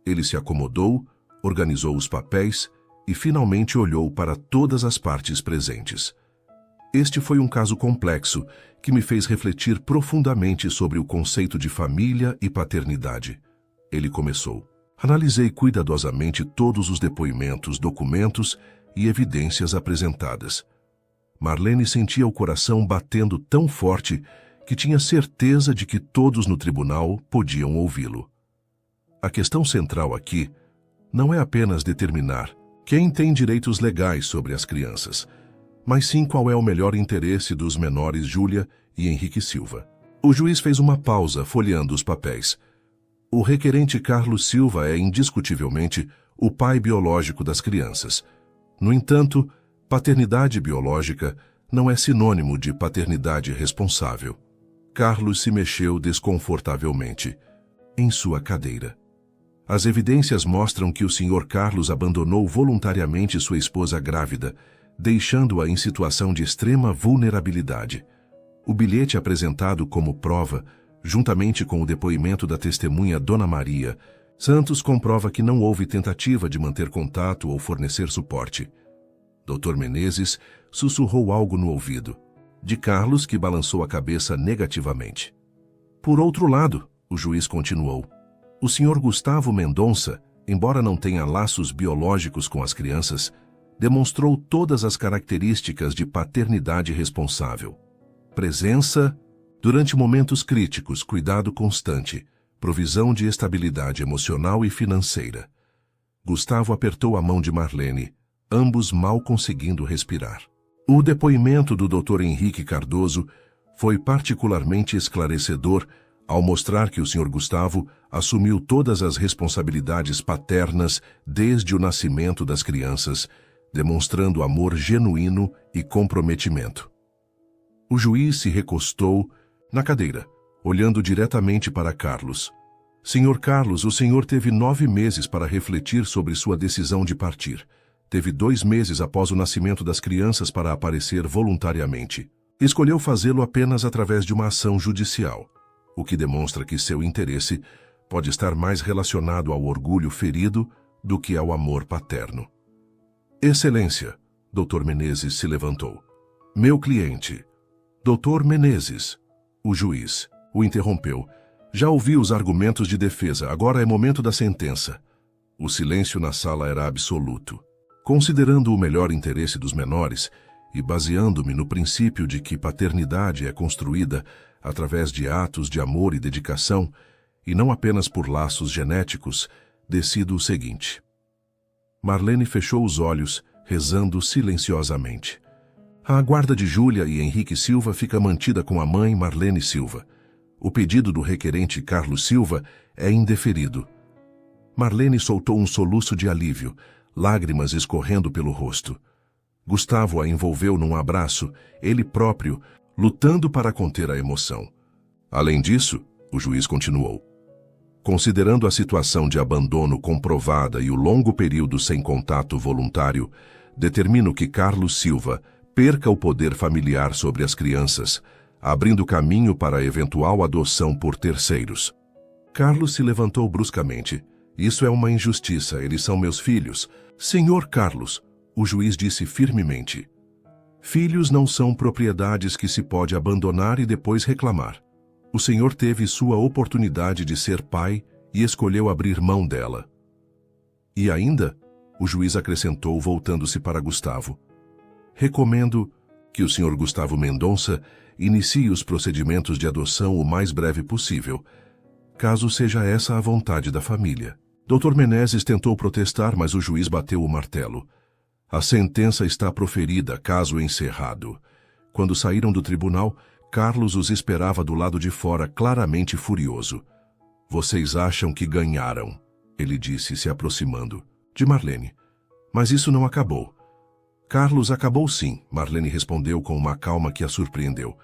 S1: Ele se acomodou, organizou os papéis e finalmente olhou para todas as partes presentes. Este foi um caso complexo que me fez refletir profundamente sobre o conceito de família e paternidade. Ele começou. Analisei cuidadosamente todos os depoimentos, documentos e evidências apresentadas. Marlene sentia o coração batendo tão forte que tinha certeza de que todos no tribunal podiam ouvi-lo. A questão central aqui não é apenas determinar quem tem direitos legais sobre as crianças, mas sim qual é o melhor interesse dos menores Júlia e Henrique Silva. O juiz fez uma pausa, folheando os papéis. O requerente Carlos Silva é indiscutivelmente o pai biológico das crianças. No entanto, paternidade biológica não é sinônimo de paternidade responsável. Carlos se mexeu desconfortavelmente em sua cadeira. As evidências mostram que o Sr. Carlos abandonou voluntariamente sua esposa grávida, deixando-a em situação de extrema vulnerabilidade. O bilhete apresentado como prova, juntamente com o depoimento da testemunha Dona Maria Santos, comprova que não houve tentativa de manter contato ou fornecer suporte. Dr. Menezes sussurrou algo no ouvido de Carlos, que balançou a cabeça negativamente. Por outro lado, o juiz continuou, o Sr. Gustavo Mendonça, embora não tenha laços biológicos com as crianças, demonstrou todas as características de paternidade responsável. Presença durante momentos críticos, cuidado constante, provisão de estabilidade emocional e financeira. Gustavo apertou a mão de Marlene, ambos mal conseguindo respirar. O depoimento do Dr. Henrique Cardoso foi particularmente esclarecedor ao mostrar que o Sr. Gustavo assumiu todas as responsabilidades paternas desde o nascimento das crianças, demonstrando amor genuíno e comprometimento. O juiz se recostou na cadeira, olhando diretamente para Carlos. Senhor Carlos, o senhor teve 9 meses para refletir sobre sua decisão de partir. Teve 2 meses após o nascimento das crianças para aparecer voluntariamente. Escolheu fazê-lo apenas através de uma ação judicial, o que demonstra que seu interesse pode estar mais relacionado ao orgulho ferido do que ao amor paterno. Excelência, Dr. Menezes se levantou. Meu cliente, Dr. Menezes, o juiz, o interrompeu. Já ouvi os argumentos de defesa, agora é momento da sentença. O silêncio na sala era absoluto. Considerando o melhor interesse dos menores e baseando-me no princípio de que paternidade é construída através de atos de amor e dedicação, e não apenas por laços genéticos, decido o seguinte. Marlene fechou os olhos, rezando silenciosamente. A guarda de Júlia e Henrique Silva fica mantida com a mãe Marlene Silva. O pedido do requerente Carlos Silva é indeferido. Marlene soltou um soluço de alívio, lágrimas escorrendo pelo rosto. Gustavo a envolveu num abraço, ele próprio, lutando para conter a emoção. Além disso, o juiz continuou. Considerando a situação de abandono comprovada e o longo período sem contato voluntário, determino que Carlos Silva perca o poder familiar sobre as crianças, abrindo caminho para a eventual adoção por terceiros. Carlos se levantou bruscamente. Isso é uma injustiça, eles são meus filhos. Senhor Carlos, o juiz disse firmemente. Filhos não são propriedades que se pode abandonar e depois reclamar. O senhor teve sua oportunidade de ser pai e escolheu abrir mão dela. E ainda, o juiz acrescentou, voltando-se para Gustavo. Recomendo que o senhor Gustavo Mendonça inicie os procedimentos de adoção o mais breve possível, caso seja essa a vontade da família. Dr. Menezes tentou protestar, mas o juiz bateu o martelo. A sentença está proferida, caso encerrado. Quando saíram do tribunal, Carlos os esperava do lado de fora, claramente furioso. Vocês acham que ganharam, ele disse, se aproximando de Marlene. Mas isso não acabou. Carlos, acabou sim, Marlene respondeu com uma calma que a surpreendeu.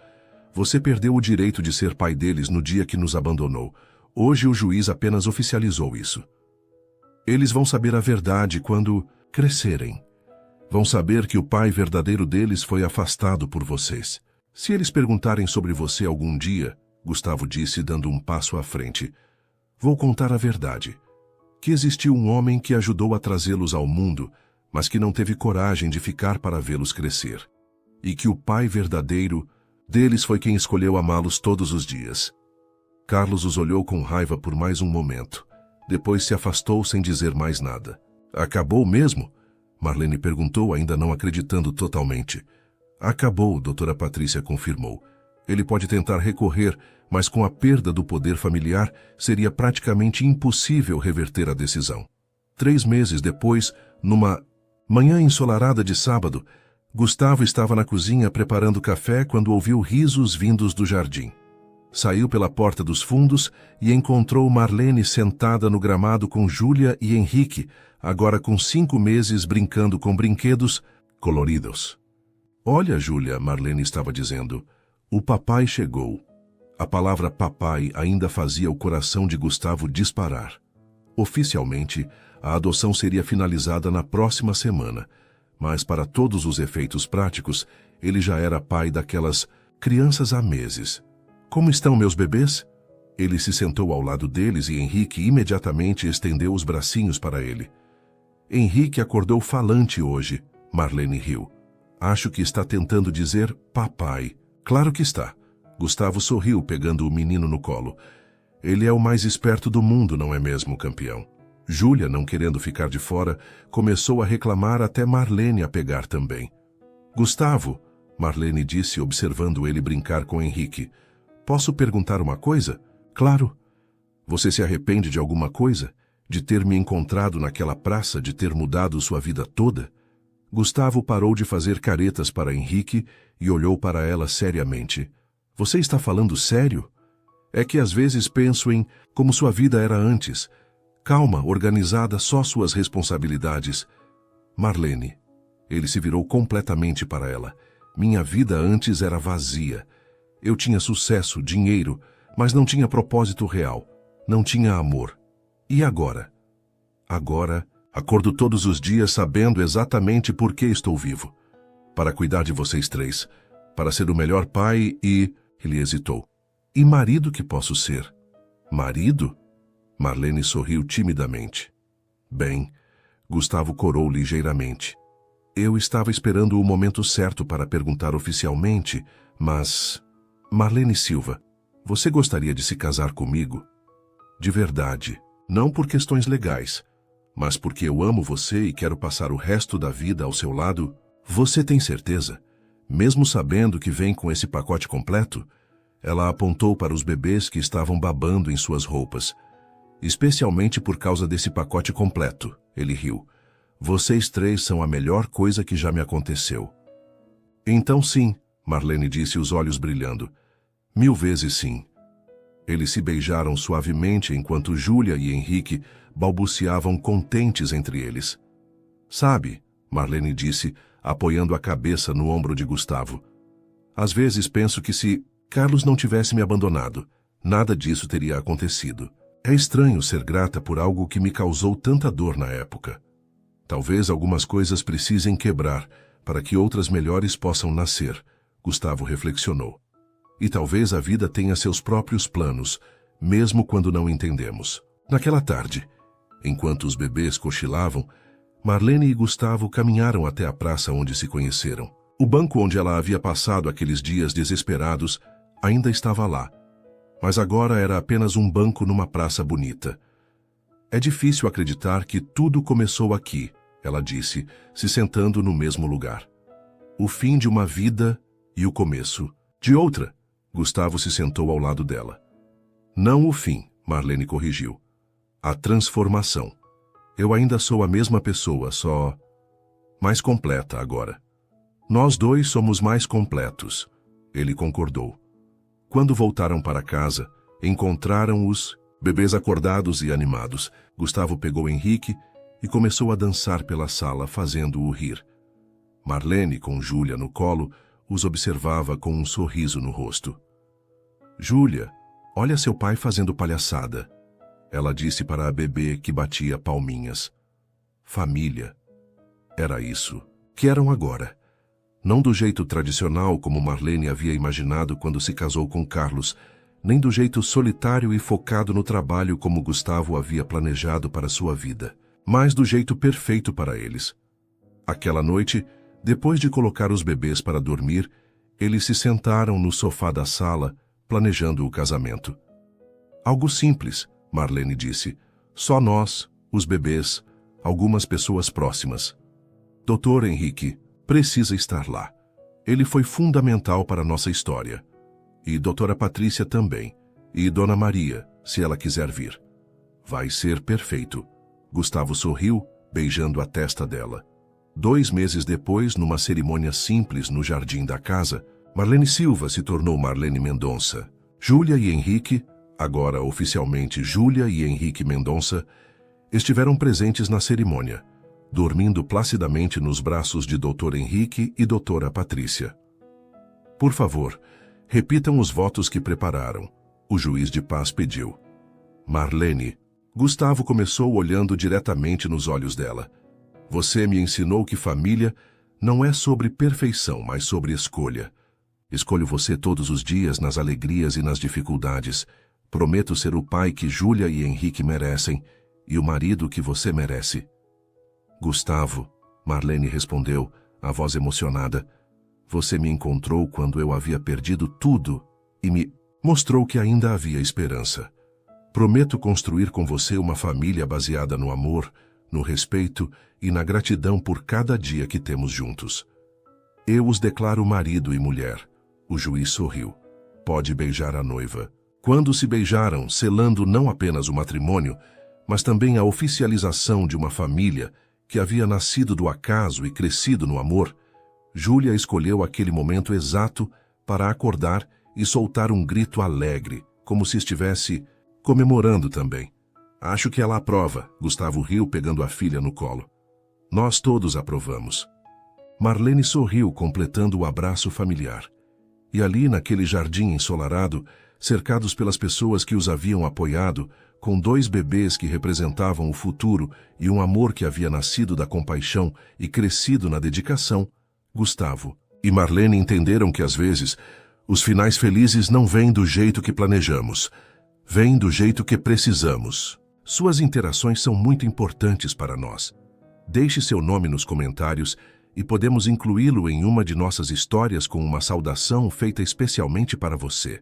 S1: Você perdeu o direito de ser pai deles no dia que nos abandonou. Hoje o juiz apenas oficializou isso. Eles vão saber a verdade quando crescerem. Vão saber que o pai verdadeiro deles foi afastado por vocês. Se eles perguntarem sobre você algum dia, Gustavo disse, dando um passo à frente, vou contar a verdade. Que existiu um homem que ajudou a trazê-los ao mundo, mas que não teve coragem de ficar para vê-los crescer. E que o pai verdadeiro deles foi quem escolheu amá-los todos os dias. Carlos os olhou com raiva por mais um momento. Depois se afastou sem dizer mais nada. Acabou mesmo? Marlene perguntou, ainda não acreditando totalmente. Acabou, doutora Patrícia confirmou. Ele pode tentar recorrer, mas com a perda do poder familiar, seria praticamente impossível reverter a decisão. 3 meses depois, numa manhã ensolarada de sábado, Gustavo estava na cozinha preparando café quando ouviu risos vindos do jardim. Saiu pela porta dos fundos e encontrou Marlene sentada no gramado com Júlia e Henrique, agora com 5 meses brincando com brinquedos coloridos. Olha, Júlia, Marlene estava dizendo, o papai chegou. A palavra papai ainda fazia o coração de Gustavo disparar. Oficialmente, a adoção seria finalizada na próxima semana, mas para todos os efeitos práticos, ele já era pai daquelas crianças há meses. Como estão meus bebês? Ele se sentou ao lado deles e Henrique imediatamente estendeu os bracinhos para ele. Henrique acordou falante hoje, Marlene riu. Acho que está tentando dizer papai. Claro que está. Gustavo sorriu, pegando o menino no colo. Ele é o mais esperto do mundo, não é mesmo, campeão? Júlia, não querendo ficar de fora, começou a reclamar até Marlene a pegar também. Gustavo, Marlene disse, observando ele brincar com Henrique. Posso perguntar uma coisa? Claro. Você se arrepende de alguma coisa? De ter me encontrado naquela praça, de ter mudado sua vida toda? Gustavo parou de fazer caretas para Henrique e olhou para ela seriamente. Você está falando sério? É que às vezes penso em como sua vida era antes. Calma, organizada, só suas responsabilidades. Marlene. Ele se virou completamente para ela. Minha vida antes era vazia. Eu tinha sucesso, dinheiro, mas não tinha propósito real. não tinha amor. E agora? Agora, acordo todos os dias sabendo exatamente por que estou vivo. Para cuidar de vocês três, para ser o melhor pai e... Ele hesitou. E marido que posso ser? Marido? Marlene sorriu timidamente. Bem, Gustavo corou ligeiramente. Eu estava esperando o momento certo para perguntar oficialmente, mas... Marlene Silva, você gostaria de se casar comigo? De verdade, não por questões legais, mas porque eu amo você e quero passar o resto da vida ao seu lado. Você tem certeza? Mesmo sabendo que vem com esse pacote completo? Ela apontou para os bebês que estavam babando em suas roupas. Especialmente por causa desse pacote completo, ele riu. Vocês três são a melhor coisa que já me aconteceu. Então sim, Marlene disse, os olhos brilhando. 1000 vezes sim. Eles se beijaram suavemente enquanto Júlia e Henrique balbuciavam contentes entre eles. Sabe, Marlene disse, apoiando a cabeça no ombro de Gustavo. Às vezes penso que se Carlos não tivesse me abandonado, nada disso teria acontecido. É estranho ser grata por algo que me causou tanta dor na época. Talvez algumas coisas precisem quebrar para que outras melhores possam nascer, Gustavo reflexionou. E talvez a vida tenha seus próprios planos, mesmo quando não entendemos. Naquela tarde, enquanto os bebês cochilavam, Marlene e Gustavo caminharam até a praça onde se conheceram. O banco onde ela havia passado aqueles dias desesperados ainda estava lá, mas agora era apenas um banco numa praça bonita. É difícil acreditar que tudo começou aqui, ela disse, se sentando no mesmo lugar. O fim de uma vida e o começo de outra. Gustavo se sentou ao lado dela. Não o fim, Marlene corrigiu. A transformação. Eu ainda sou a mesma pessoa, só mais completa agora. Nós dois somos mais completos, ele concordou. Quando voltaram para casa, encontraram os bebês acordados e animados. Gustavo pegou Henrique e começou a dançar pela sala, fazendo-o rir. Marlene, com Júlia no colo, os observava com um sorriso no rosto. Júlia, olha seu pai fazendo palhaçada, ela disse para a bebê que batia palminhas. Família. Era isso que eram agora. Não do jeito tradicional como Marlene havia imaginado quando se casou com Carlos, nem do jeito solitário e focado no trabalho como Gustavo havia planejado para sua vida, mas do jeito perfeito para eles. Aquela noite, depois de colocar os bebês para dormir, eles se sentaram no sofá da sala, planejando o casamento. Algo simples, Marlene disse. Só nós, os bebês, algumas pessoas próximas. Dr. Henrique precisa estar lá. Ele foi fundamental para nossa história. E Doutora Patrícia também. E Dona Maria, se ela quiser vir. Vai ser perfeito. Gustavo sorriu, beijando a testa dela. 2 meses depois, numa cerimônia simples no jardim da casa, Marlene Silva se tornou Marlene Mendonça. Júlia e Henrique, agora oficialmente Júlia e Henrique Mendonça, estiveram presentes na cerimônia, dormindo placidamente nos braços de Dr. Henrique e Doutora Patrícia. Por favor, repitam os votos que prepararam, o juiz de paz pediu. Marlene, Gustavo começou olhando diretamente nos olhos dela. Você me ensinou que família não é sobre perfeição, mas sobre escolha. Escolho você todos os dias nas alegrias e nas dificuldades. Prometo ser o pai que Júlia e Henrique merecem e o marido que você merece. Gustavo, Marlene respondeu, a voz emocionada. Você me encontrou quando eu havia perdido tudo e me mostrou que ainda havia esperança. Prometo construir com você uma família baseada no amor, no respeito e na gratidão por cada dia que temos juntos. Eu os declaro marido e mulher. O juiz sorriu. Pode beijar a noiva. Quando se beijaram, selando não apenas o matrimônio, mas também a oficialização de uma família que havia nascido do acaso e crescido no amor, Júlia escolheu aquele momento exato para acordar e soltar um grito alegre, como se estivesse comemorando também. Acho que ela aprova, Gustavo riu pegando a filha no colo. Nós todos aprovamos. Marlene sorriu completando o abraço familiar. E ali naquele jardim ensolarado, cercados pelas pessoas que os haviam apoiado, com 2 bebês que representavam o futuro e um amor que havia nascido da compaixão e crescido na dedicação, Gustavo e Marlene entenderam que, às vezes, os finais felizes não vêm do jeito que planejamos, vêm do jeito que precisamos. Suas interações são muito importantes para nós. Deixe seu nome nos comentários e podemos incluí-lo em uma de nossas histórias com uma saudação feita especialmente para você.